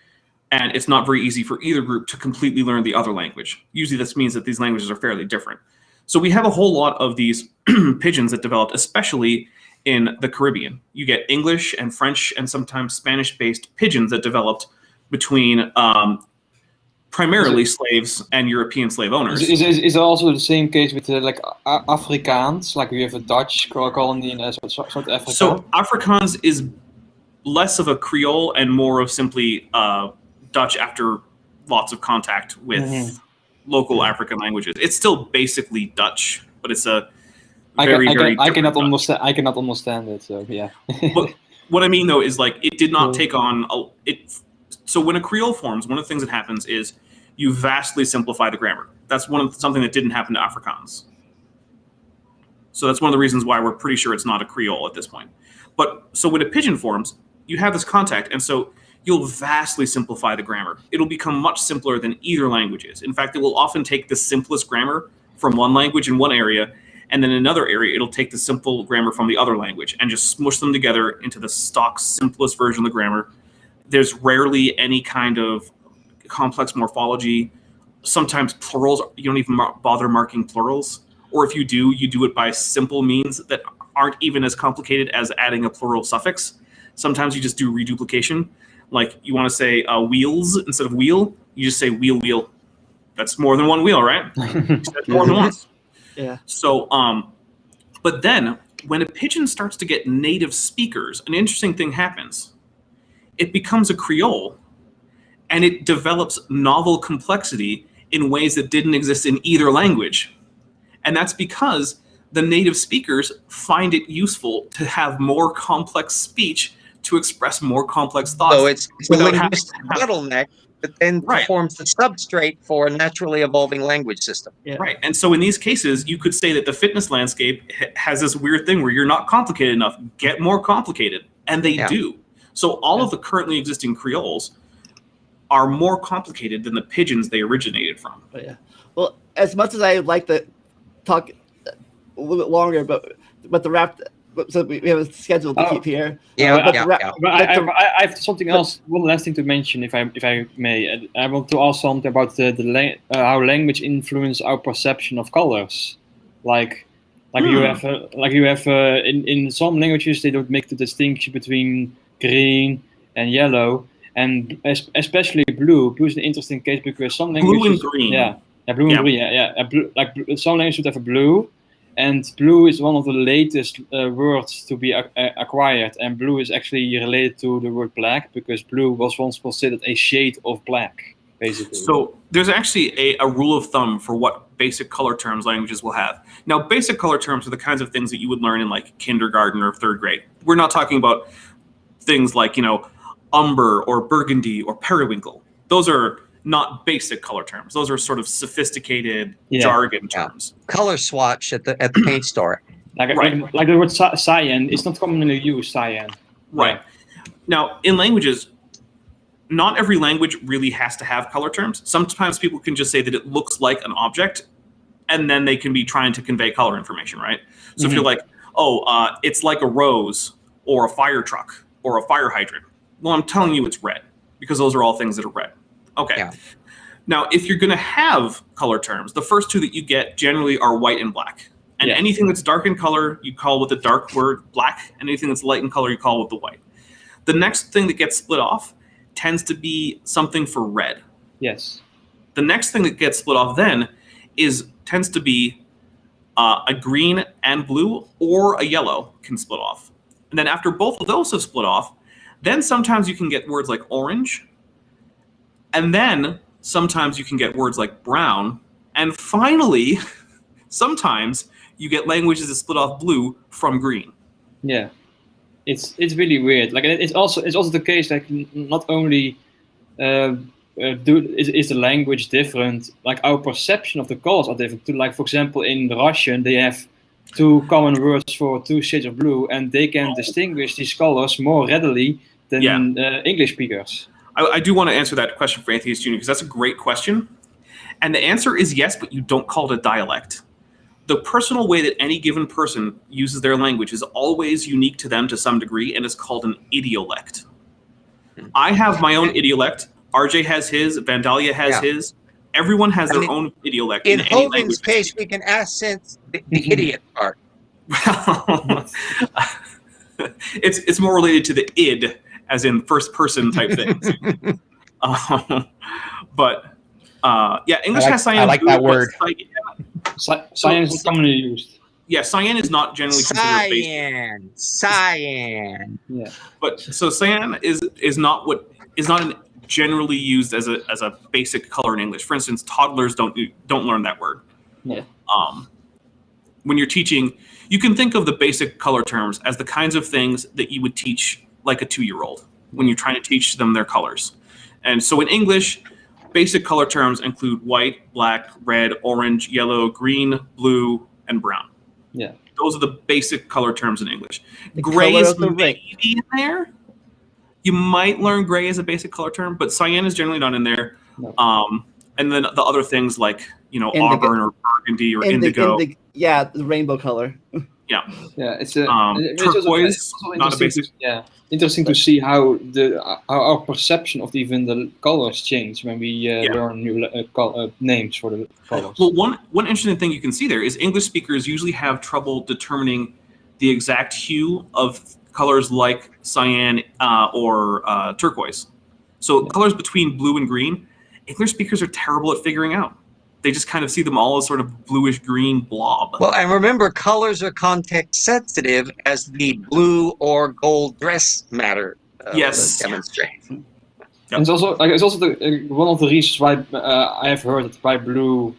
And it's not very easy for either group to completely learn the other language. Usually this means that these languages are fairly different. So we have a whole lot of these pigeons that developed, especially in the Caribbean. You get English and French and sometimes Spanish-based pigeons that developed between primarily slaves and European slave owners. Is it also the same case with like Afrikaans? Like we have a Dutch colony in South Africa? So Afrikaans is less of a Creole and more of simply Dutch after lots of contact with local African languages. It's still basically Dutch, but it's a I cannot understand it. So yeah. But what I mean though is like it did not take on So when a Creole forms, one of the things that happens is you vastly simplify the grammar. That's something that didn't happen to Afrikaans. So that's one of the reasons why we're pretty sure it's not a Creole at this point. But so when a pigeon forms, you have this contact, and so you'll vastly simplify the grammar. It'll become much simpler than either language is. In fact, it will often take the simplest grammar from one language in one area, and then in another area, it'll take the simple grammar from the other language and just smush them together into the stock simplest version of the grammar. There's rarely any kind of complex morphology. Sometimes plurals, you don't even bother marking plurals. Or if you do it by simple means that aren't even as complicated as adding a plural suffix. Sometimes you just do reduplication. Like you want to say wheels instead of wheel, you just say wheel, wheel. That's more than one wheel, right? That's more than once. Yeah. So, but then when a pigeon starts to get native speakers, an interesting thing happens. It becomes a Creole, and it develops novel complexity in ways that didn't exist in either language. And that's because the native speakers find it useful to have more complex speech to express more complex thoughts. So it's a linguistic bottleneck that then forms the substrate for a naturally evolving language system. Yeah. Right. And so in these cases, you could say that the fitness landscape has this weird thing where you're not complicated enough, get more complicated. And they do. So all of the currently existing Creoles are more complicated than the pigeons they originated from. Oh, yeah. Well, as much as I would like to talk a little bit longer, but the wrap, so we have a schedule to keep here. But I have something else. One last thing to mention, if I may. I want to ask something about how language influence our perception of colors. Like you have in some languages they don't make the distinction between green and yellow, and especially blue. Blue is an interesting case because some languages blue and green. Blue and green. Some languages would have a blue, And blue is one of the latest words to be acquired, and blue is actually related to the word black, because blue was once considered a shade of black, basically. So there's actually a rule of thumb for what basic color terms languages will have. Now, basic color terms are the kinds of things that you would learn in like kindergarten or third grade. We're not talking about things like, umber or burgundy or periwinkle. Those are not basic color terms. Those are sort of sophisticated jargon terms. Color swatch at the paint store. Like the word cyan is not commonly used, cyan. Right. Now, in languages, not every language really has to have color terms. Sometimes people can just say that it looks like an object, and then they can be trying to convey color information, right? So if you're like, it's like a rose or a fire truck or a fire hydrant, well, I'm telling you it's red, because those are all things that are red. Okay. Yeah. Now, if you're going to have color terms, the first two that you get generally are white and black. And anything that's dark in color, you call with the dark word black. And anything that's light in color, you call with the white. The next thing that gets split off tends to be something for red. Yes. The next thing that gets split off then tends to be a green and blue, or a yellow can split off. And then after both of those have split off, then sometimes you can get words like orange. And then sometimes you can get words like brown. And finally, sometimes you get languages that split off blue from green. Yeah, it's really weird. Like it's also the case, like not only is the language different, like our perception of the colors are different too. Like for example, in Russian they have two common words for two shades of blue, and they can distinguish these colors more readily than English speakers. I do want to answer that question for Atheist Junior, because that's a great question. And the answer is yes, but you don't call it a dialect. The personal way that any given person uses their language is always unique to them to some degree, and is called an idiolect. I have my own idiolect. RJ has his. Vandalia has his. Everyone has their own idiolect. In Hogan's case, we can accent the idiot part. Well, it's more related to the id, as in first person type things. English has cyan. I like that word. Cyan is commonly used. Yeah, cyan is not generally considered basic. Cyan. Yeah. But so cyan is not generally used as a basic color in English. For instance, toddlers don't learn that word. Yeah. When you're teaching, you can think of the basic color terms as the kinds of things that you would teach like a 2-year-old when you're trying to teach them their colors. And so in English, basic color terms include white, black, red, orange, yellow, green, blue, and brown. Yeah. Those are the basic color terms in English. The gray is the maybe in there. You might learn gray as a basic color term, but cyan is generally not in there. No. And then the other things like, auburn or burgundy or indigo. The rainbow color. Yeah. Yeah, it's turquoise, not a basic. Yeah, interesting to see how our perception of even the colors change when we learn new names for the colors. Well, one interesting thing you can see there is English speakers usually have trouble determining the exact hue of colors like cyan or turquoise. So colors between blue and green, English speakers are terrible at figuring out. They just kind of see them all as sort of bluish green blob. Well, and remember, colors are context sensitive, as the blue or gold dress matter demonstrate. Yep. And it's also one of the reasons why I have heard that why blue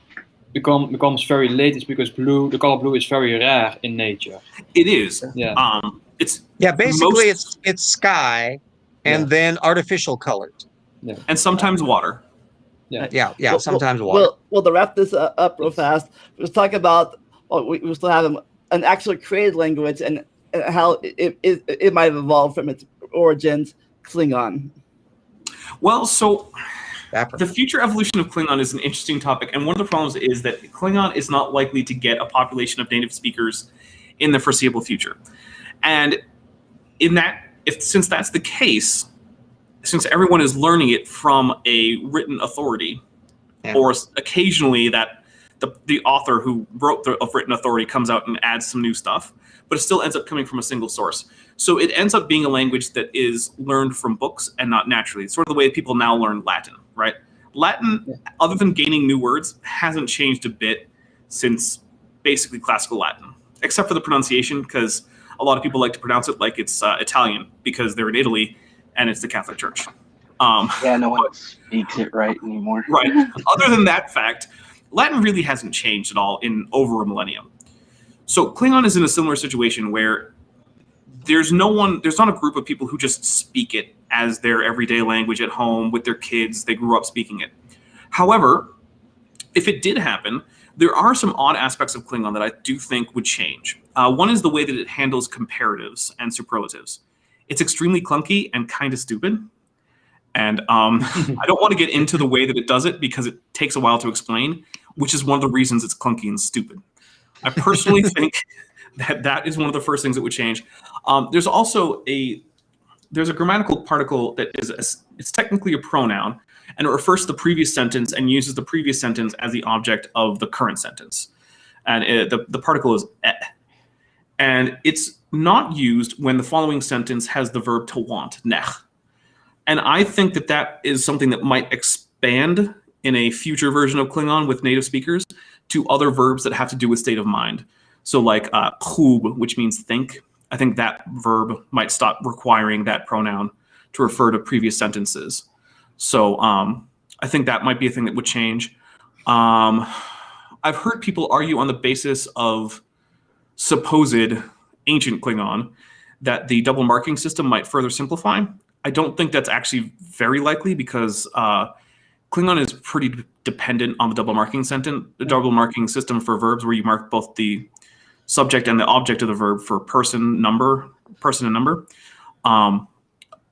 becomes very late is because the color blue is very rare in nature. It is. Yeah. Basically it's sky and then artificial colors. Yeah. And sometimes water. Sometimes water. Well, to wrap this up real fast, let's talk about we still have an actually created language and how it might have evolved from its origins, Klingon. Well, so the future evolution of Klingon is an interesting topic, and one of the problems is that Klingon is not likely to get a population of native speakers in the foreseeable future. And since that's the case, since everyone is learning it from a written authority, or occasionally that the author who wrote the written authority comes out and adds some new stuff, but it still ends up coming from a single source. So it ends up being a language that is learned from books and not naturally. It's sort of the way people now learn Latin, right? Latin, other than gaining new words, hasn't changed a bit since basically classical Latin, except for the pronunciation, because a lot of people like to pronounce it like it's Italian because they're in Italy and it's the Catholic Church. Yeah, no one speaks it right anymore. Right. Other than that fact, Latin really hasn't changed at all in over a millennium. So Klingon is in a similar situation where there's not a group of people who just speak it as their everyday language at home with their kids. They grew up speaking it. However, if it did happen, there are some odd aspects of Klingon that I do think would change. One is the way that it handles comparatives and superlatives. It's extremely clunky and kind of stupid. And I don't want to get into the way that it does it because it takes a while to explain, which is one of the reasons it's clunky and stupid. I personally think that is one of the first things that would change. There's also a grammatical particle that it's technically a pronoun, and it refers to the previous sentence and uses the previous sentence as the object of the current sentence. And the particle is e. And it's not used when the following sentence has the verb to want, nech. And I think that is something that might expand in a future version of Klingon with native speakers to other verbs that have to do with state of mind. So like khub, which means think. I think that verb might stop requiring that pronoun to refer to previous sentences. So I think that might be a thing that would change. I've heard people argue on the basis of supposed ancient Klingon that the double marking system might further simplify. I don't think that's actually very likely because Klingon is pretty dependent on the double marking system for verbs, where you mark both the subject and the object of the verb for person and number.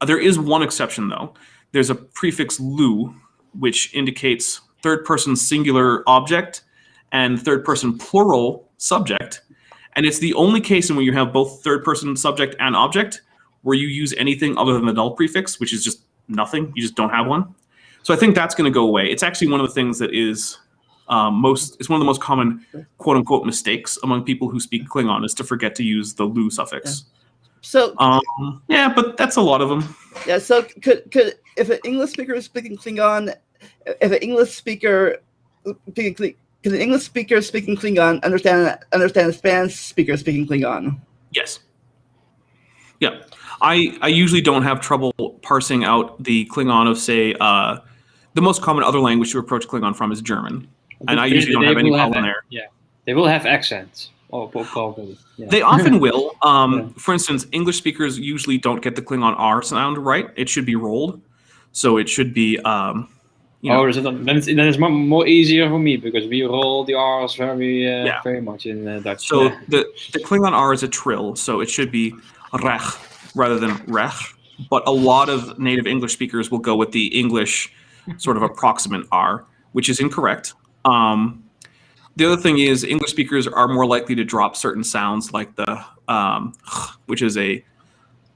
There is one exception though. There's a prefix lu, which indicates third person singular object and third person plural subject. And it's the only case in where you have both third person subject and object where you use anything other than the null prefix, which is just nothing. You just don't have one. So I think that's going to go away. It's actually one of the things that is it's one of the most common quote unquote mistakes among people who speak Klingon is to forget to use the lu suffix. So yeah, but that's a lot of them. Yeah. So could if an English speaker is speaking Klingon, if an English speaker could an English speaker speaking Klingon understand a Spanish speaker speaking Klingon? Yes. Yeah. I usually don't have trouble parsing out the Klingon of, say, the most common other language to approach Klingon from is German. And I usually don't have any problem there. Yeah. They will have accents. Oh, probably. Yeah. They often will. For instance, English speakers usually don't get the Klingon R sound right. It should be rolled. So it should be, then it's more easier for me because we roll the R's very much in Dutch. So the Klingon R is a trill, so it should be rech rather than rech. But a lot of native English speakers will go with the English sort of approximate R, which is incorrect. The other thing is English speakers are more likely to drop certain sounds like the which is a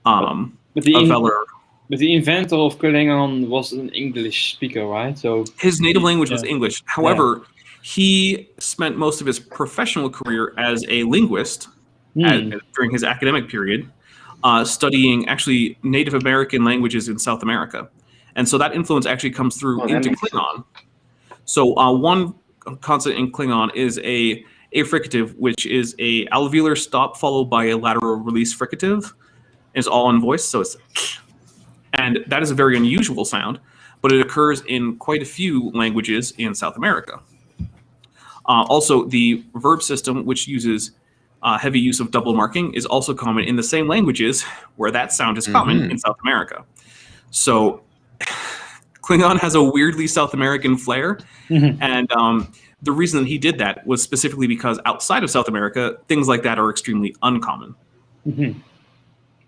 velar. But the inventor of Klingon was an English speaker, right? So his native language was English. However, he spent most of his professional career as a linguist during his academic period, studying actually Native American languages in South America. And so that influence actually comes through into Klingon. So one consonant in Klingon is a affricative, which is a alveolar stop followed by a lateral release fricative. It's all in voice, so it's... And that is a very unusual sound, but it occurs in quite a few languages in South America. Also, the verb system, which uses heavy use of double marking, is also common in the same languages where that sound is common in South America. So Klingon has a weirdly South American flair, and the reason that he did that was specifically because outside of South America, things like that are extremely uncommon.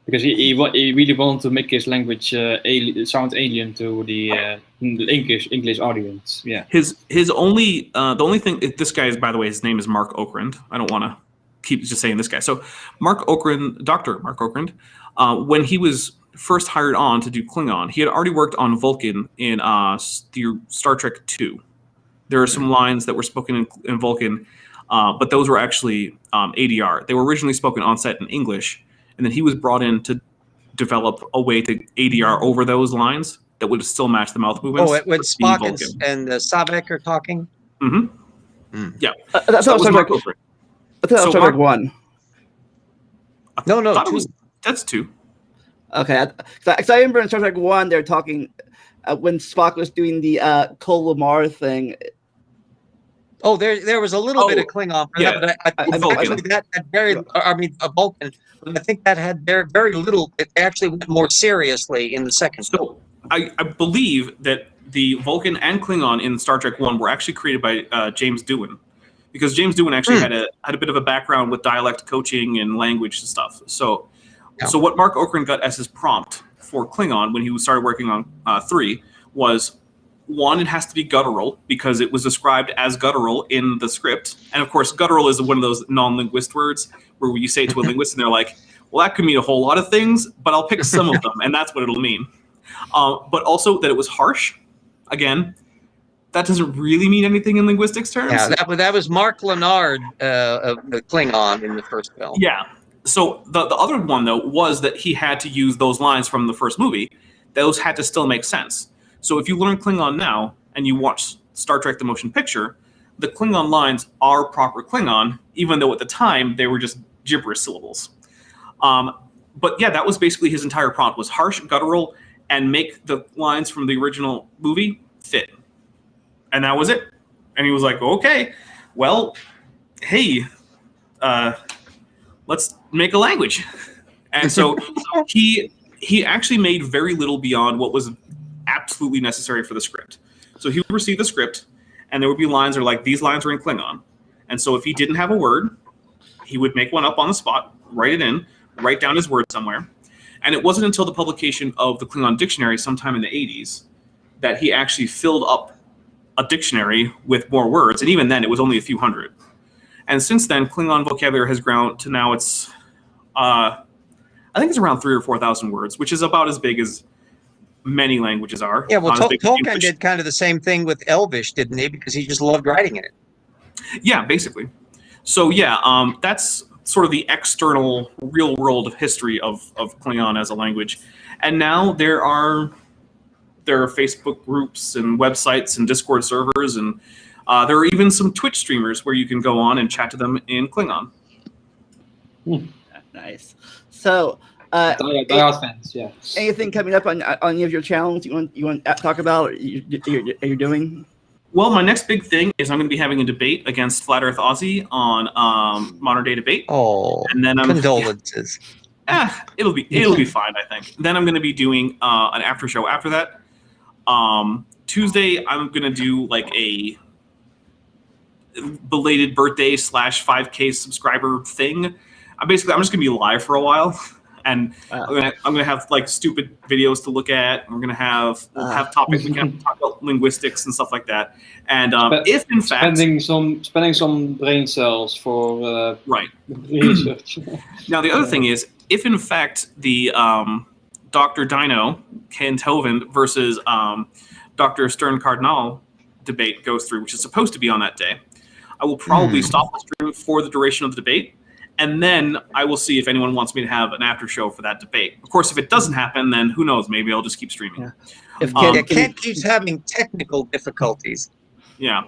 Because he really wanted to make his language sound alien to the English audience. Yeah. His only the only thing, this guy is, by the way, his name is Mark Okrand. I don't want to keep just saying this guy. So Dr. Mark Okrand, when he was first hired on to do Klingon, he had already worked on Vulcan in Star Trek II. There are some lines that were spoken in Vulcan, but those were actually ADR. They were originally spoken on set in English. And then he was brought in to develop a way to ADR over those lines that would still match the mouth movements. Oh, when Spock and Savik are talking? Yeah. That's what I was talking about. I thought Star Trek 1. No, That's 2. Okay, because I remember in Star Trek 1 they're talking when Spock was doing the Cole Lamar thing. Oh, there was a little bit of Klingon, yeah, but actually that had Vulcan. But I think that had very little. It actually went more seriously in the second. So I believe that the Vulcan and Klingon in Star Trek 1 were actually created by James Doohan, because James Doohan actually had a bit of a background with dialect coaching and language and stuff. So what Mark Okrand got as his prompt for Klingon when he started working on 3 was, 1, it has to be guttural because it was described as guttural in the script. And of course, guttural is one of those non-linguist words where you say it to a linguist and they're like, well, that could mean a whole lot of things, but I'll pick some of them, and that's what it'll mean. But also that it was harsh. Again, that doesn't really mean anything in linguistics terms. Yeah, that was Mark Lenard of the Klingon in the first film. Yeah. So the other one, though, was that he had to use those lines from the first movie. Those had to still make sense. So if you learn Klingon now and you watch Star Trek the Motion Picture, the Klingon lines are proper Klingon, even though at the time they were just gibberish syllables. But yeah, that was basically his entire prompt, was harsh, guttural, and make the lines from the original movie fit. And that was it. And he was like, okay, well, hey, let's make a language. And so he actually made very little beyond what was absolutely necessary for the script. So he would receive the script, and there would be lines that are like, these lines are in Klingon. And so if he didn't have a word, he would make one up on the spot, write it in, write down his word somewhere. And it wasn't until the publication of the Klingon dictionary sometime in the 80s that he actually filled up a dictionary with more words. And even then, it was only a few hundred. And since then, Klingon vocabulary has grown to now it's, I think it's around 3,000 or 4,000 words, which is about as big as many languages are. Yeah, well, Tolkien did kind of the same thing with Elvish, didn't he? Because he just loved writing in it. Yeah, basically. So yeah, that's sort of the external, real-world history of Klingon as a language. And now there are Facebook groups and websites and Discord servers, and there are even some Twitch streamers where you can go on and chat to them in Klingon. Nice. So, diehard fans, yeah. Anything coming up on any of your channels you want to talk about, or you're doing? Well, my next big thing is I'm going to be having a debate against Flat Earth Aussie on Modern Day Debate. Oh, and then condolences. It'll be fine, I think. Then I'm going to be doing an after show after that. Tuesday, I'm going to do like a belated birthday / 5K subscriber thing. I'm just going to be live for a while. And I'm gonna have like stupid videos to look at. We're gonna have topics. We can talk about linguistics and stuff like that. And if in fact spending some brain cells for right research. Now the other thing is, if in fact the Dr. Dino Kenthoven versus Dr. Stern Cardinal debate goes through, which is supposed to be on that day, I will probably stop the stream for the duration of the debate. And then I will see if anyone wants me to have an after show for that debate. Of course, if it doesn't happen, then who knows? Maybe I'll just keep streaming. Yeah. If Kent keeps having technical difficulties. Yeah.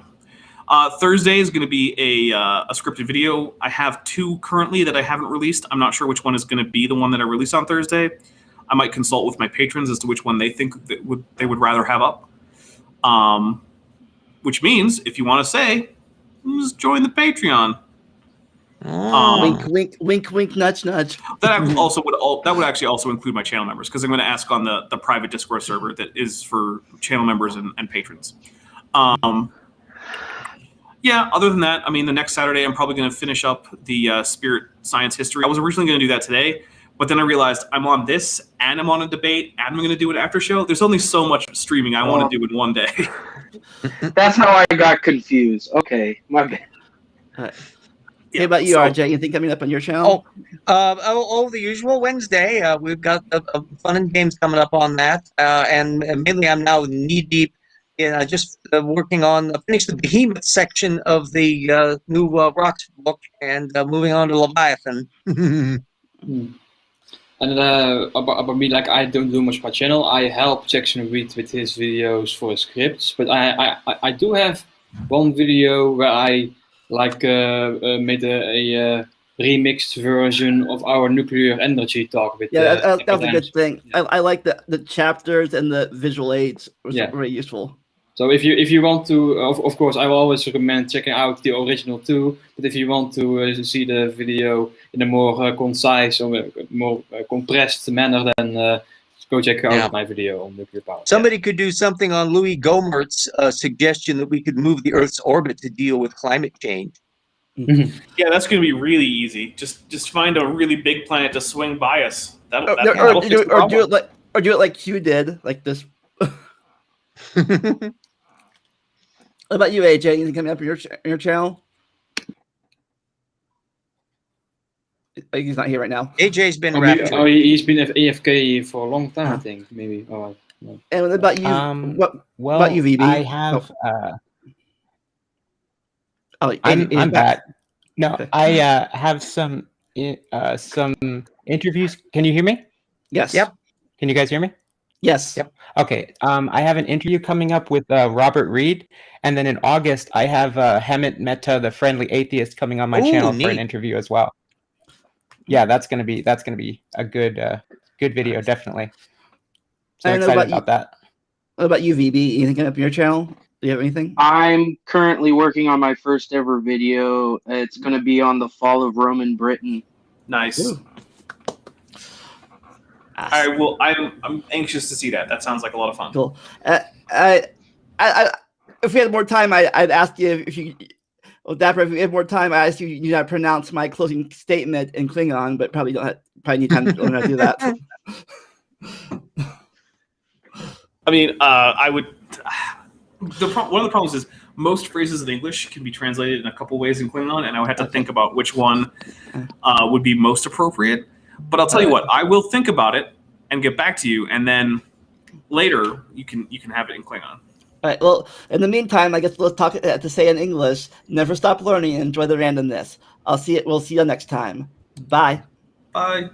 Thursday is going to be a scripted video. I have 2 currently that I haven't released. I'm not sure which one is going to be the one that I release on Thursday. I might consult with my patrons as to which one they think they would rather have up. Which means, if you want to say, just join the Patreon. Wink, wink, wink, wink, nudge, nudge. That would actually also include my channel members, because I'm going to ask on the private Discord server that is for channel members and patrons. Yeah, other than that, I mean, the next Saturday I'm probably going to finish up the Spirit Science History. I was originally going to do that today, but then I realized I'm on this, and I'm on a debate, and I'm going to do an after show. There's only so much streaming I want to do in one day. That's how I got confused. Okay, my bad. Hey, about you, RJ? Anything coming up on your channel? The usual Wednesday. We've got fun and games coming up on that, and mainly I'm now knee deep in just working on finish the Behemoth section of the new Rocks book, and moving on to Leviathan. And about me, like, I don't do much for my channel. I help Jackson Reed with his videos for his scripts, but I do have one video where I like made a remixed version of our nuclear energy talk. With that was a good thing. I like the chapters and the visual aids. Was very useful. So if you want to, of course, I will always recommend checking out the original too. But if you want to see the video in a more concise or more compressed manner, then go check out my video on nuclear power. Somebody could do something on Louis Gohmert's suggestion that we could move the Earth's orbit to deal with climate change. Yeah, that's going to be really easy. Just find a really big planet to swing by us. That'll do it like Q did, like this. What about you, AJ? Anything coming up in your channel? He's not here right now. AJ's been raptured. He's been AFK for a long time, I think. Maybe. No. And what about you? What about you, VB? I have. I'm back. No, okay. I have some interviews. Can you hear me? Yes. Yep. Can you guys hear me? Yes. Yep. Okay. I have an interview coming up with Robert Reed, and then in August I have Hemant Mehta, the Friendly Atheist, coming on my channel for an interview as well. Yeah, that's gonna be a good video, definitely. So excited about that. What about you, VB? Anything coming up in your channel? Do you have anything? I'm currently working on my first ever video. It's going to be on the fall of Roman Britain. Nice. Ooh. All right. Well, I'm anxious to see that. That sounds like a lot of fun. Cool. If we had more time, I'd ask you if you. Well, Dapper, if we had more time, I asked you to pronounce my closing statement in Klingon, but probably need time to learn how to do that. I mean, I would. One of the problems is most phrases in English can be translated in a couple ways in Klingon, and I would have to think about which one would be most appropriate. But I'll tell you what, I will think about it and get back to you, and then later you can have it in Klingon. All right. Well, in the meantime, I guess let's talk to say in English. Never stop learning and enjoy the randomness. We'll see you next time. Bye. Bye. Bye.